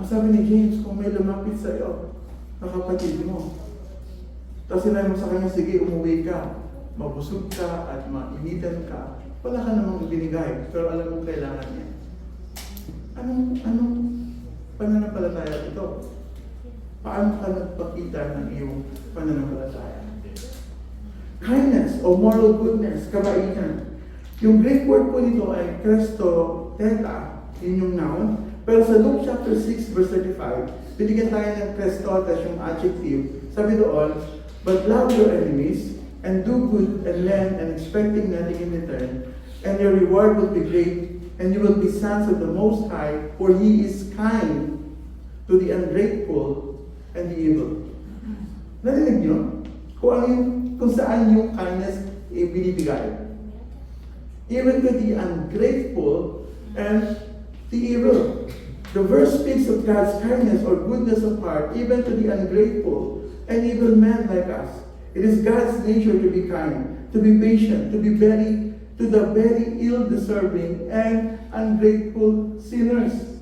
Ang sabi ni James, kung may lumapit sa iyo, na kapatid mo, tapos sinabi mo sa kanya, sige, umuwi ka, mabusog ka at mainitan ka, wala ka namang binigay, pero alam mo kailangan niya. Anong pananampalataya ito? Paano ka nagpakita ng iyong pananampalataya? Kindness o moral goodness, kabaitan. Yung Greek word po nito ay Christoteta, yun yung noun. Pero sa Luke chapter 6 verse 35, binigyan tayo ng Christotes, yung adjective. Sabi doon, but love your enemies, and do good and lend and expecting nothing in return, and your reward will be great, and you will be sons of the Most High, for He is kind to the ungrateful and the evil. Narinig nyo? Kung saan yung kindness binibigay. Even to the ungrateful and the evil. The verse speaks of God's kindness or goodness of heart, even to the ungrateful and evil men like us. It is God's nature to be kind, to be patient, to be to the very ill-deserving and ungrateful sinners.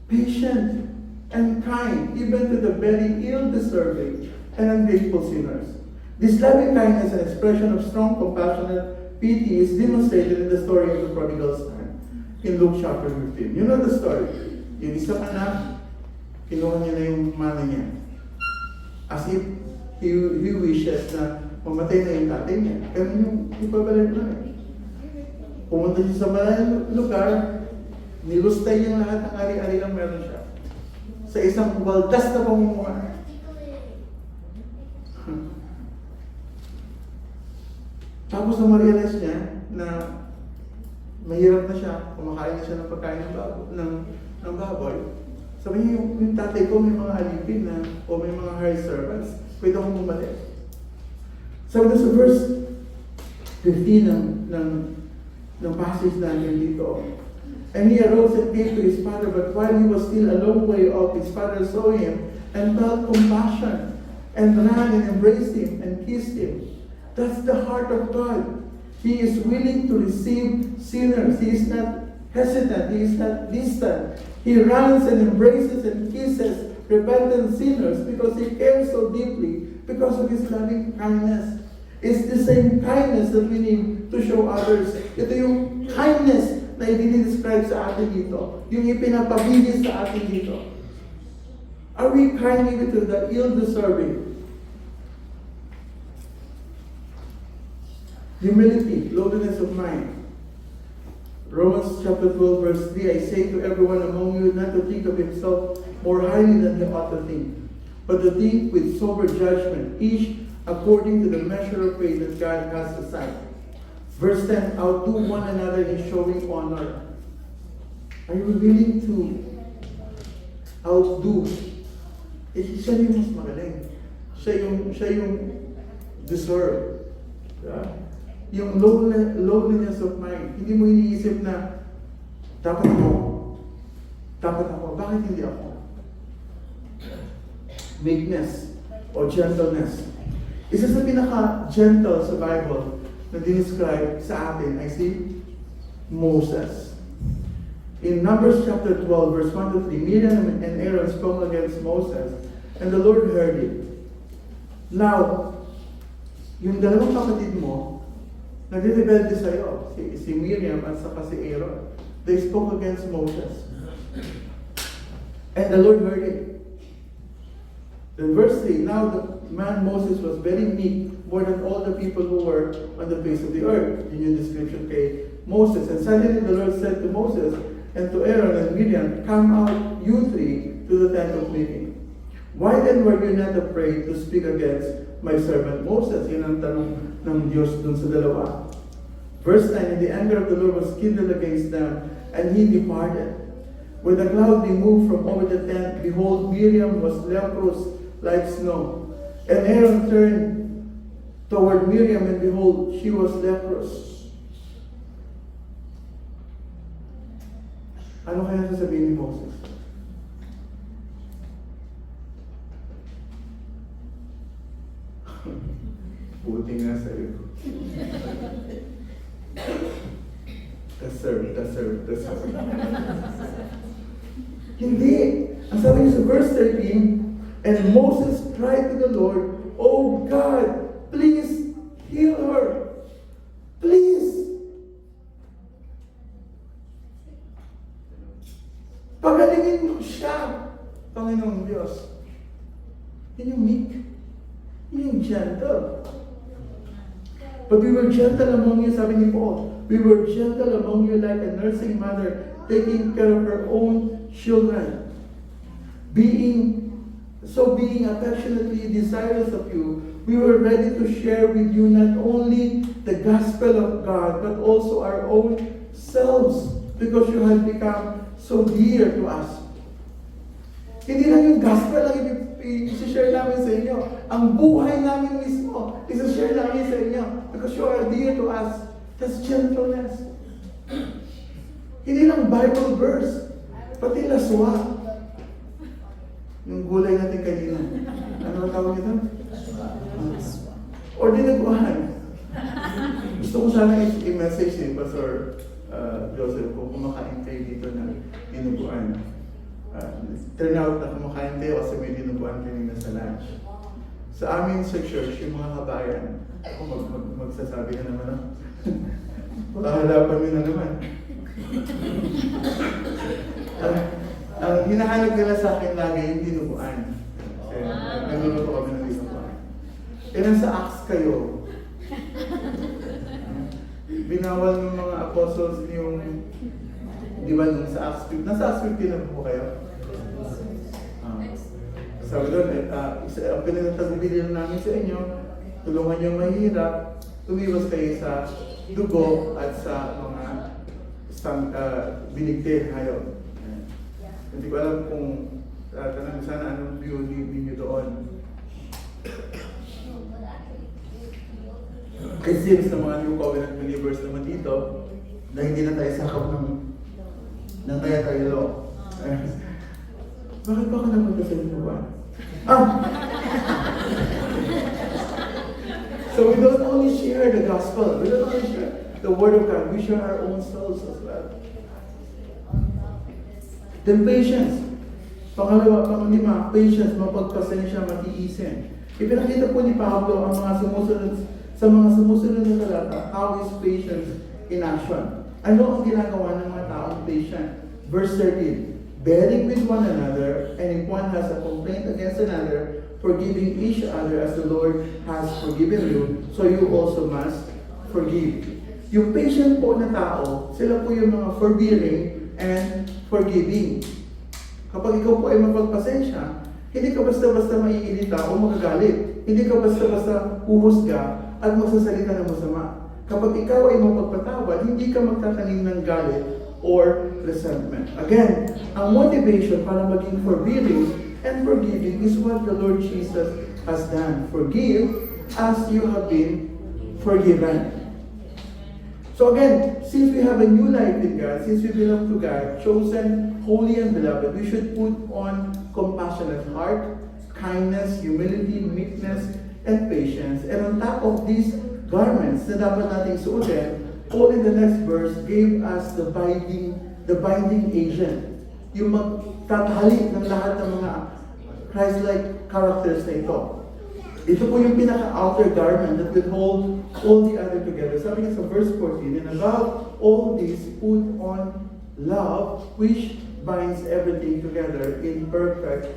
Patient and kind, even to the very ill-deserving and ungrateful sinners. This loving kindness and expression of strong, compassionate pity is demonstrated in the story of the prodigal son in Luke chapter 15. You know the story. Yung isang anak, kinuha niya na yung mana niya. As if he wishes na mamatay na yung tatay niya. Pero yung ipabalik na eh. Pumunta siya sa malayang lugar, nilustay niya lahat ng ari-ari lang meron siya. Sa isang baldas na pamumuha. Tapos na ma-realize niya na mahirap na siya, kumakain na siya ng pagkain ng baboy. Sabi niya, yung tatay ko may mga alipin na, o may mga hired servants, pwede akong bumalik. Sabi na sa verse 15 ng passage namin dito, and he arose and came to his father, but while he was still a long way off, his father saw him and felt compassion, and ran and embraced him and kissed him. That's the heart of God. He is willing to receive sinners. He is not hesitant. He is not distant. He runs and embraces and kisses repentant sinners because he cares so deeply because of his loving kindness. It's the same kindness that we need to show others. Ito yung kindness na i-describe sa atin dito. Yung ipinapabigay sa atin dito. Are we kind even to the ill-deserving? Humility, lowliness of mind. Romans chapter 12 verse 3, I say to everyone among you not to think of himself more highly than he ought to think, but to think with sober judgment, each according to the measure of faith that God has assigned. Verse 10, outdo one another in showing honor. Are you willing to outdo siya yung mas magaling. Siya yung deserve. Diba? Yung loneliness of mind. Hindi mo iniisip na, dapat ako. Bakit hindi ako? Meekness o gentleness. Isa sa pinaka-gentle sa Bible na dinescribe sa atin ay si Moses. In Numbers chapter 12, verse 1 to 3, Miriam and Aaron spoke against Moses, and the Lord heard it. Now, yung dalawang kapatid mo, nagre-rebelde sa'yo, si Miriam at saka si Aaron. They spoke against Moses. And the Lord heard it. In verse 3, now the man Moses was very meek, more than all the people who were on the face of the earth. In your description kay Moses. And suddenly the Lord said to Moses and to Aaron and Miriam, come out, you three, to the tent of meeting. Why then were you not afraid to speak against my servant Moses? Yun ang tanong ng Diyos dun sa dalawa. Verse 9, and the anger of the Lord was kindled against them, and he departed. When the cloud removed from over the tent, behold, Miriam was leprous like snow. And Aaron turned toward Miriam, and behold, she was leprous. Ano kaya sasabihin ni Moses? Buti nga sa'yo. Deserve. Hindi. Ang sabi niya sa verse 13, and Moses cried to the Lord, oh God, please heal her. Please. Pagalingin mo siya, Panginoong Diyos. Yun yung meek. Yun yung gentle. But we were gentle among you, sabi ni Paul. We were gentle among you like a nursing mother taking care of her own children. Being affectionately desirous of you, we were ready to share with you not only the gospel of God, but also our own selves, because you have become so dear to us. Hindi lang yung gospel ang i-share namin sa inyo. Ang buhay namin mismo, i-share namin sa inyo, because you are dear to us. That's gentleness. Hindi lang Bible verse, pati laswa. Yung gulay natin kanina. Ano ang tawag ito? Or dinaguan. Gusto ko sana i-message ni Pastor Joseph kung kumakain kayo dito ng dinuguan. Turn out na kumakain kayo kasi may dinuguan kanina sa lunch. Sa amin sa church, yung mga kabayan, ako magsasabi na naman ako. Pakahalapan nyo na naman. Ang hinahanap nila sa akin lagi yung dinuguan. Kasi nagluluto kami ng dinuguan. E nasa Acts kayo, binawal ng mga apostles yung, di ba nung sa Acts 15, nasa Acts 15 na po kayo? Sabi doon, ang pinagtagubilin namin sa inyo, tulungan yung mahirap, tumiwas kayo sa dugo at sa mga binigti hayop. Hindi ko alam kung tanong sana anong view ninyo doon. It seems na mga New Covenant believers naman dito na hindi na tayo sakap ng tayo law. Bakit ba ka naman kasi nyo ba? So we don't only share the gospel, we don't only share the word of God, we share our own souls as well. Then patience. Panglima, patience, mapagpasensya, matiisin. Ipinakita po ni Pablo ang mga sumusunod na talata, how is patience in action? Ano ang ginagawa ng mga taong patient? Verse 13, bearing with one another, and if one has a complaint against another, forgiving each other as the Lord has forgiven you, so you also must forgive. Yung patient po na tao, sila po yung mga forbearing and forgiving. Kapag ikaw po ay mapagpasensya, hindi ka basta-basta maiinita o magagalit. Hindi ka basta-basta uhusga at magsasalita ng masama. Kapag ikaw ay mapagpatawad, hindi ka magtatanim ng galit or resentment. Again, ang motivation para maging forbearing And forgiving is what the Lord Jesus has done. Forgive as you have been forgiven. So again, since we have a new life in God, since we belong to God, chosen, holy, and beloved, we should put on compassionate heart, kindness, humility, meekness, and patience. And on top of these garments na dapat nating suotin, Paul in the next verse gave us the binding agent. Yung magtatali ng lahat ng mga Christ-like characters na ito. Ito po yung pinaka-outer garment that will hold all the other together. Sabi niya sa verse 14, and above all this, put on love, which binds everything together in perfect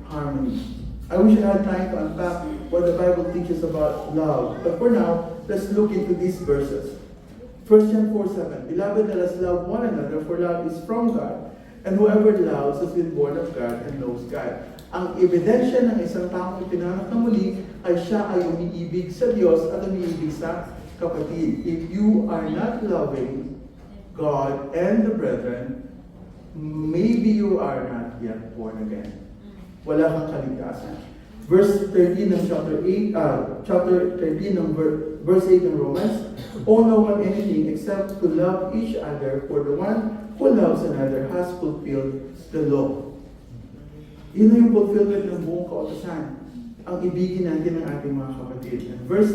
harmony. I wish I had time to unpack what the Bible teaches about love. But for now, let's look into these verses. 1 John 4:7, Beloved, let us love one another, for love is from God, and whoever loves has been born of God and knows God. Ang ebidensya ng isang taong ipinanak na muli ay siya ay umiibig sa Diyos at umiibig sa kapatid. If you are not loving God and the brethren, maybe you are not yet born again. Wala kang kaligtasan. Verse 13 ng chapter 13 ng verse 8 ng Romans, owe no one anything except to love each other, for the one who loves another has fulfilled the law. Yun na yung fulfillment ng buong kautusan. Ang ibigin natin ng ating mga kapatid. And verse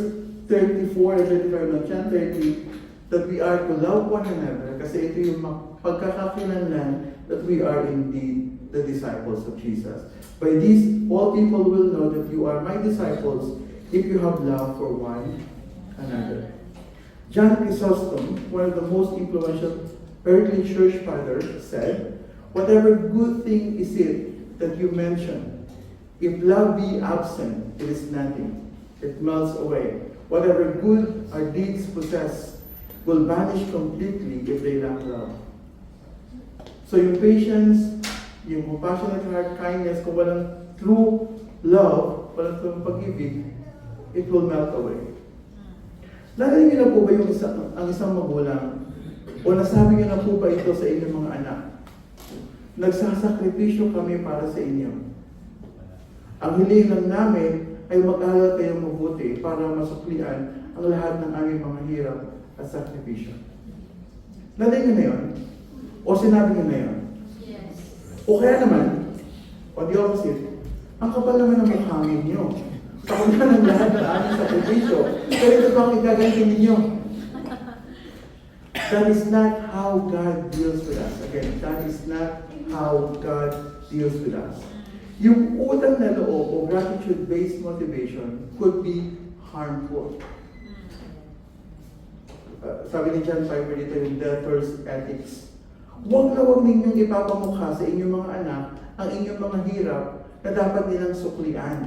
34 and 35 ng John 30, that we are to love one another, kasi ito yung pagkakakilanlan that we are indeed the disciples of Jesus. By this, all people will know that you are my disciples if you have love for one another. John Chrysostom, one of the most influential early church fathers, said, whatever good thing is it that you mention, if love be absent, it is nothing. It melts away. Whatever good our deeds possess will vanish completely if they lack love. So yung patience, yung compassionate heart, kindness, kung walang true love, walang true pag-ibig, it will melt away. Narinig niyo na po ba yung ang isang magulang, o nasabi niyo na po ba ito sa inyong mga anak? Nagsasakripisyo kami para sa inyo. Ang hiling lang namin ay mag-aral kayong mabuti para masuklian ang lahat ng aming mga hirap at sakripisyo. Narinig niyo na yun? O sinabi niyo na yun? Yes. O kaya naman, o the opposite, ang kapal naman ng mukha ninyo. Kapag ng lahat ng aming sakripisyo, pero ito pa ang igaganti ninyo. That is not how God deals with us. Again, that is not how God deals with us. Yung utang na loob o gratitude-based motivation could be harmful. Sabi ni John Piper dito yung debtor's ethics. Huwag na huwag ninyong ipapamukha sa inyong mga anak ang inyong mga hirap na dapat nilang suklian.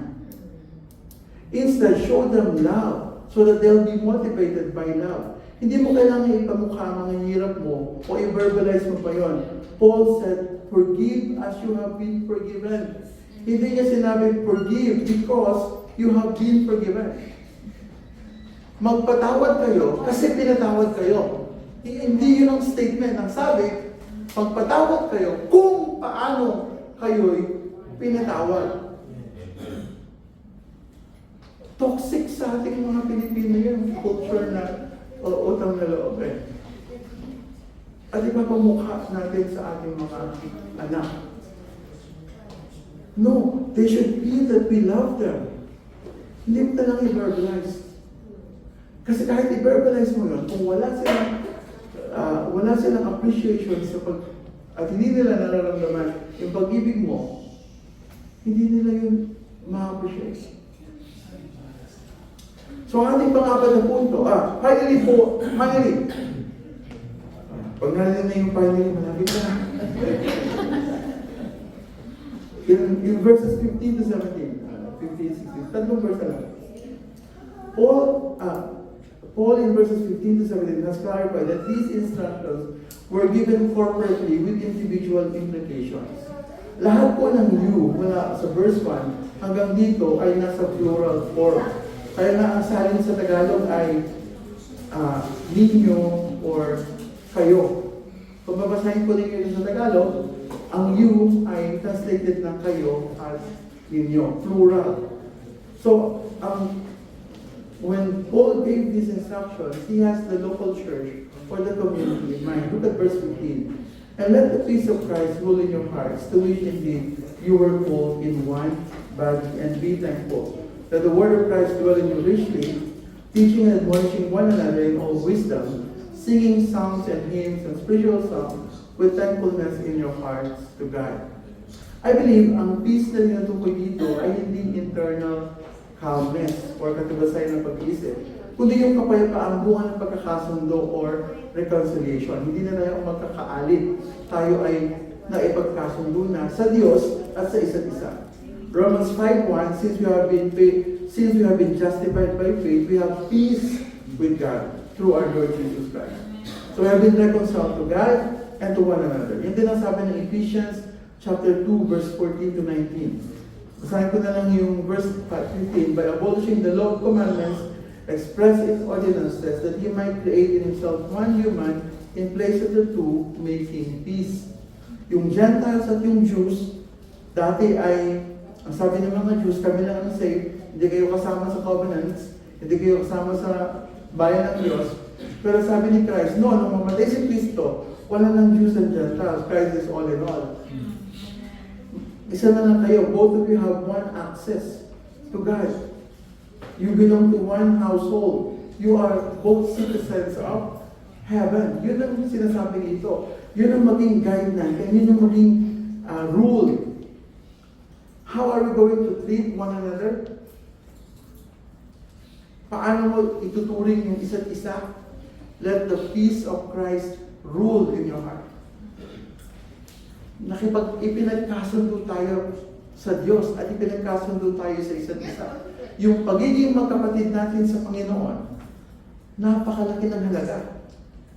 Instead, show them love so that they'll be motivated by love. Hindi mo kailangan ipamukha ang mga hirap mo o i-verbalize mo pa yun. Paul said, forgive as you have been forgiven. Hindi niya sinabi, forgive because you have been forgiven. Magpatawad kayo kasi pinatawad kayo. Hindi yun ang statement. Ang sabi, magpatawad kayo kung paano kayo'y pinatawad. Toxic sa ating mga Pilipino yung culture na utang na loob eh. At ipapamukha natin sa ating mga anak. No, they should feel that we love them. Hindi mo talang i-verbalize. Kasi kahit i-verbalize mo yun, kung wala silang appreciation sa at hindi nila nararamdaman yung pag-ibig mo, hindi nila yun ma-appreciate. So, ang ating pang-apat na punto, finally, pag narinig na yung finally, malapit na. in verses 15 to 17, 15, 16, tatlong verse na lang. Paul in verses 15 to 17 has clarified that these instructions were given corporately with individual implications. Lahat po ng you, mula sa verse 1 hanggang dito, ay nasa plural form. Kaya na ang salin sa Tagalog ay ninyo or kayo. Kung babasahin ko ninyo sa Tagalog, ang you ay translated ng kayo has inyo. Plural. So, when Paul gave these instructions, he has the local church or the community in mind. Look at verse 15. And let the peace of Christ rule in your hearts, to which indeed you were called in one body, and be thankful. That the word of Christ dwell in you richly, teaching and admonishing one another in all wisdom, singing psalms and hymns and spiritual songs with thankfulness in your hearts to God. I believe ang peace na tinutukoy dito ay hindi internal calmness or katibasayan ng pag-iisip, kundi yung kapayapaan bunga ng pagkakasundo or reconciliation. Hindi na tayo magkakaalit. Tayo ay naipagkasundo na sa Diyos at sa isa't isa. Romans 5:1, since we have been justified by faith, we have peace with God through our Lord Jesus Christ. So we have been reconciled to God and to one another. Yan din ang sabi ng Ephesians chapter 2, verse 14 to 19. Basahin ko na lang yung verse 15. By abolishing the law of commandments, express its ordinances, that he might create in himself one human in place of the two, making peace. Yung Gentiles at yung Jews, dati ay, ang sabi ng mga Jews, kami lang ang saved, hindi kayo kasama sa covenants, hindi kayo kasama sa bayan ng Diyos. Pero sabi ni Christ, no, nung mamatay si Kristo, wala ng Jews and Gentiles. Christ is all in all. Isa na lang kayo, both of you have one access to God. You belong to one household. You are both citizens of heaven. Yun ang sinasabi dito. Yun ang maging guide natin. Yun ang maging rule. How are we going to treat one another? Paano mo ituturing yung isa't isa? Let the peace of Christ rule in your heart. Ipinagkasundo tayo sa Diyos at ipinagkasundo tayo sa isa't isa. Yung pagiging magkapatid natin sa Panginoon, napakalaki ng halaga.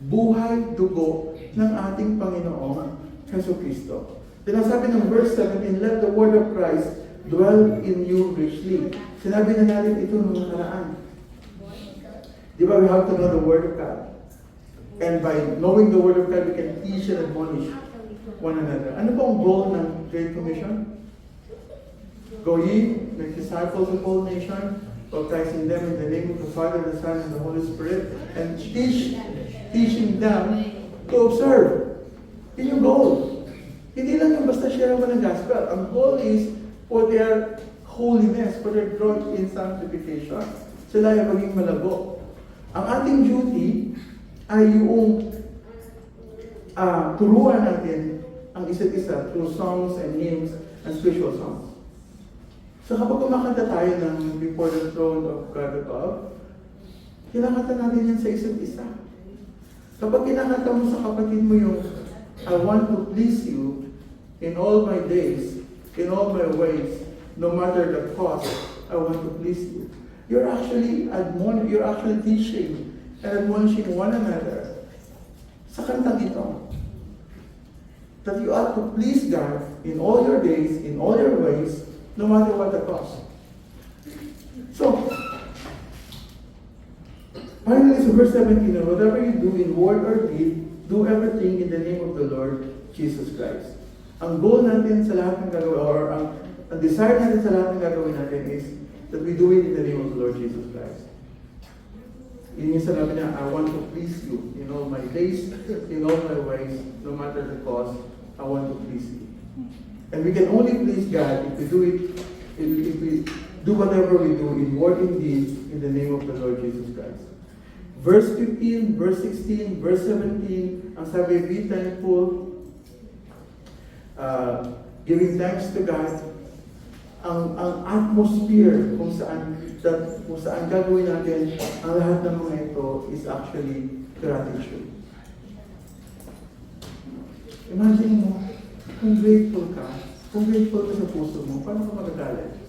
Buhay, dugo ng ating Panginoong Jesucristo. Sinasabi ng verse 17, let the word of Christ dwell in you richly. Sinabi na natin ito nung nakaraan. Di ba we have to know the word of God? And by knowing the word of God, we can teach and admonish one another. Ano po ang goal ng Great Commission? Go ye, make disciples of all nations, baptizing them in the name of the Father, the Son, and the Holy Spirit, and teaching them to observe. Yun yung goal. Hindi lang yung basta share mo ng gospel. Ang goal is for their holiness, for their growth in sanctification. Sila ay maging malago. Ang ating duty ay yung turuan natin ang isa't isa through songs and hymns and spiritual songs. So kapag kumakanta tayo ng Before the Throne of God above, kinakanta natin yan sa isa't isa. Kapag kinakanta mo sa kapatid mo yung I want to please you in all my days, in all my ways, no matter the cost, I want to please you. You're actually teaching and admonishing one another sa kantang ito. That you ought to please God in all your days, in all your ways, no matter what the cost. So, finally, so verse 17, whatever you do in word or deed, do everything in the name of the Lord Jesus Christ. Ang goal natin sa lahat ng gagawin, or ang desire natin sa lahat ng gagawin natin is that we do it in the name of the Lord Jesus Christ. Yun yung sinabi niya, I want to please you in all my days, in all my ways, no matter the cost, I want to please you. And we can only please God if we do it, if we do whatever we do in word and deed in the name of the Lord Jesus Christ. Verse 15, verse 16, verse 17, ang sabi, be thankful, giving thanks to God. Ang atmosphere kung saan gagawin natin ang lahat ng mga ito is actually gratitude. Imagine mo, kung grateful ka sa puso mo, paano ka magagalit?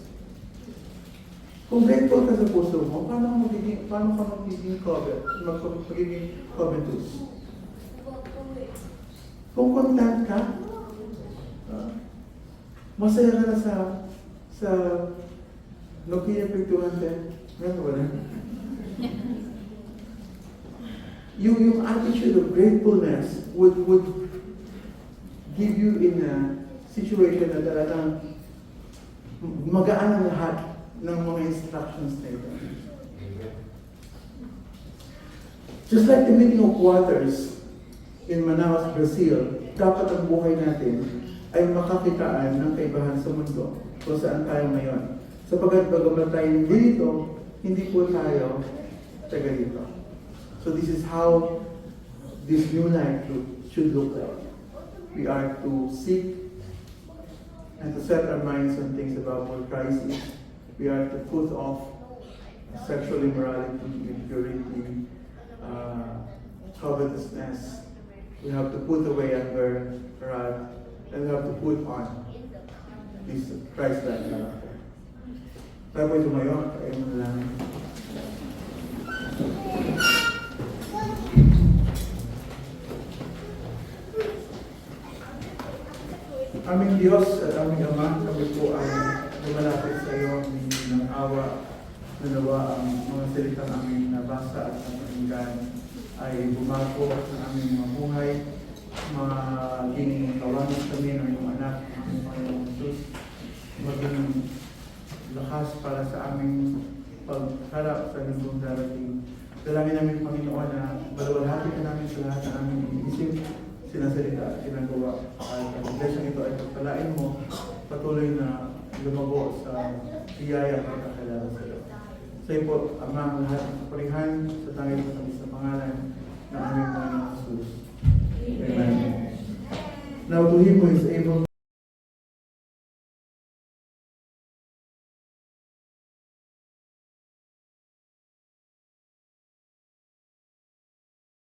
Kung grateful ka sa puso mo, paano ka magiging covetous? Kung content ka, masaya ka na sa Nokia 5110, wala. Yung attitude of gratefulness would give you in a situation na talagang magaan ang lahat ng mga instructions na ito. Just like the meeting of waters in Manaus, Brazil, dapat ang buhay natin ay makakitaan ng kaibahan sa mundo kung saan tayo ngayon. Sapagkat bagamat tayo dito, hindi po tayo taga dito. So this is how this new life should look like. We are to seek and to set our minds on things about what Christ is. We are to put off sexual immorality, impurity, covetousness. We have to put away anger, wrath, and we have to put on this Christ-like character. Tayo po tumayo, tayo mo lang. Aming Diyos at aming Ama, kami po ay lumalapit sa iyo ng awa na nawa ang mga salitang aming nabasa at napakinggan ay bumago sa aming mga buhay, maging kawanag kami ng iyong anak, aming Panginoong Jesus, maging lakas para sa aming pagharap sa linggong darating. Dalangin namin, Panginoon, na balawalhati ka namin sa lahat ng aming iniisip, sinasalita at ginagawa. At ang iglesia ito ay pagpalain mo, patuloy na lumago sa biyaya at pagkakilala sa iyo. Sa iyo po, Ama, ang lahat ng kaparihan sa tanging sa pangalan ng aming Panginoon Jesus. Amen. Now to Him who is able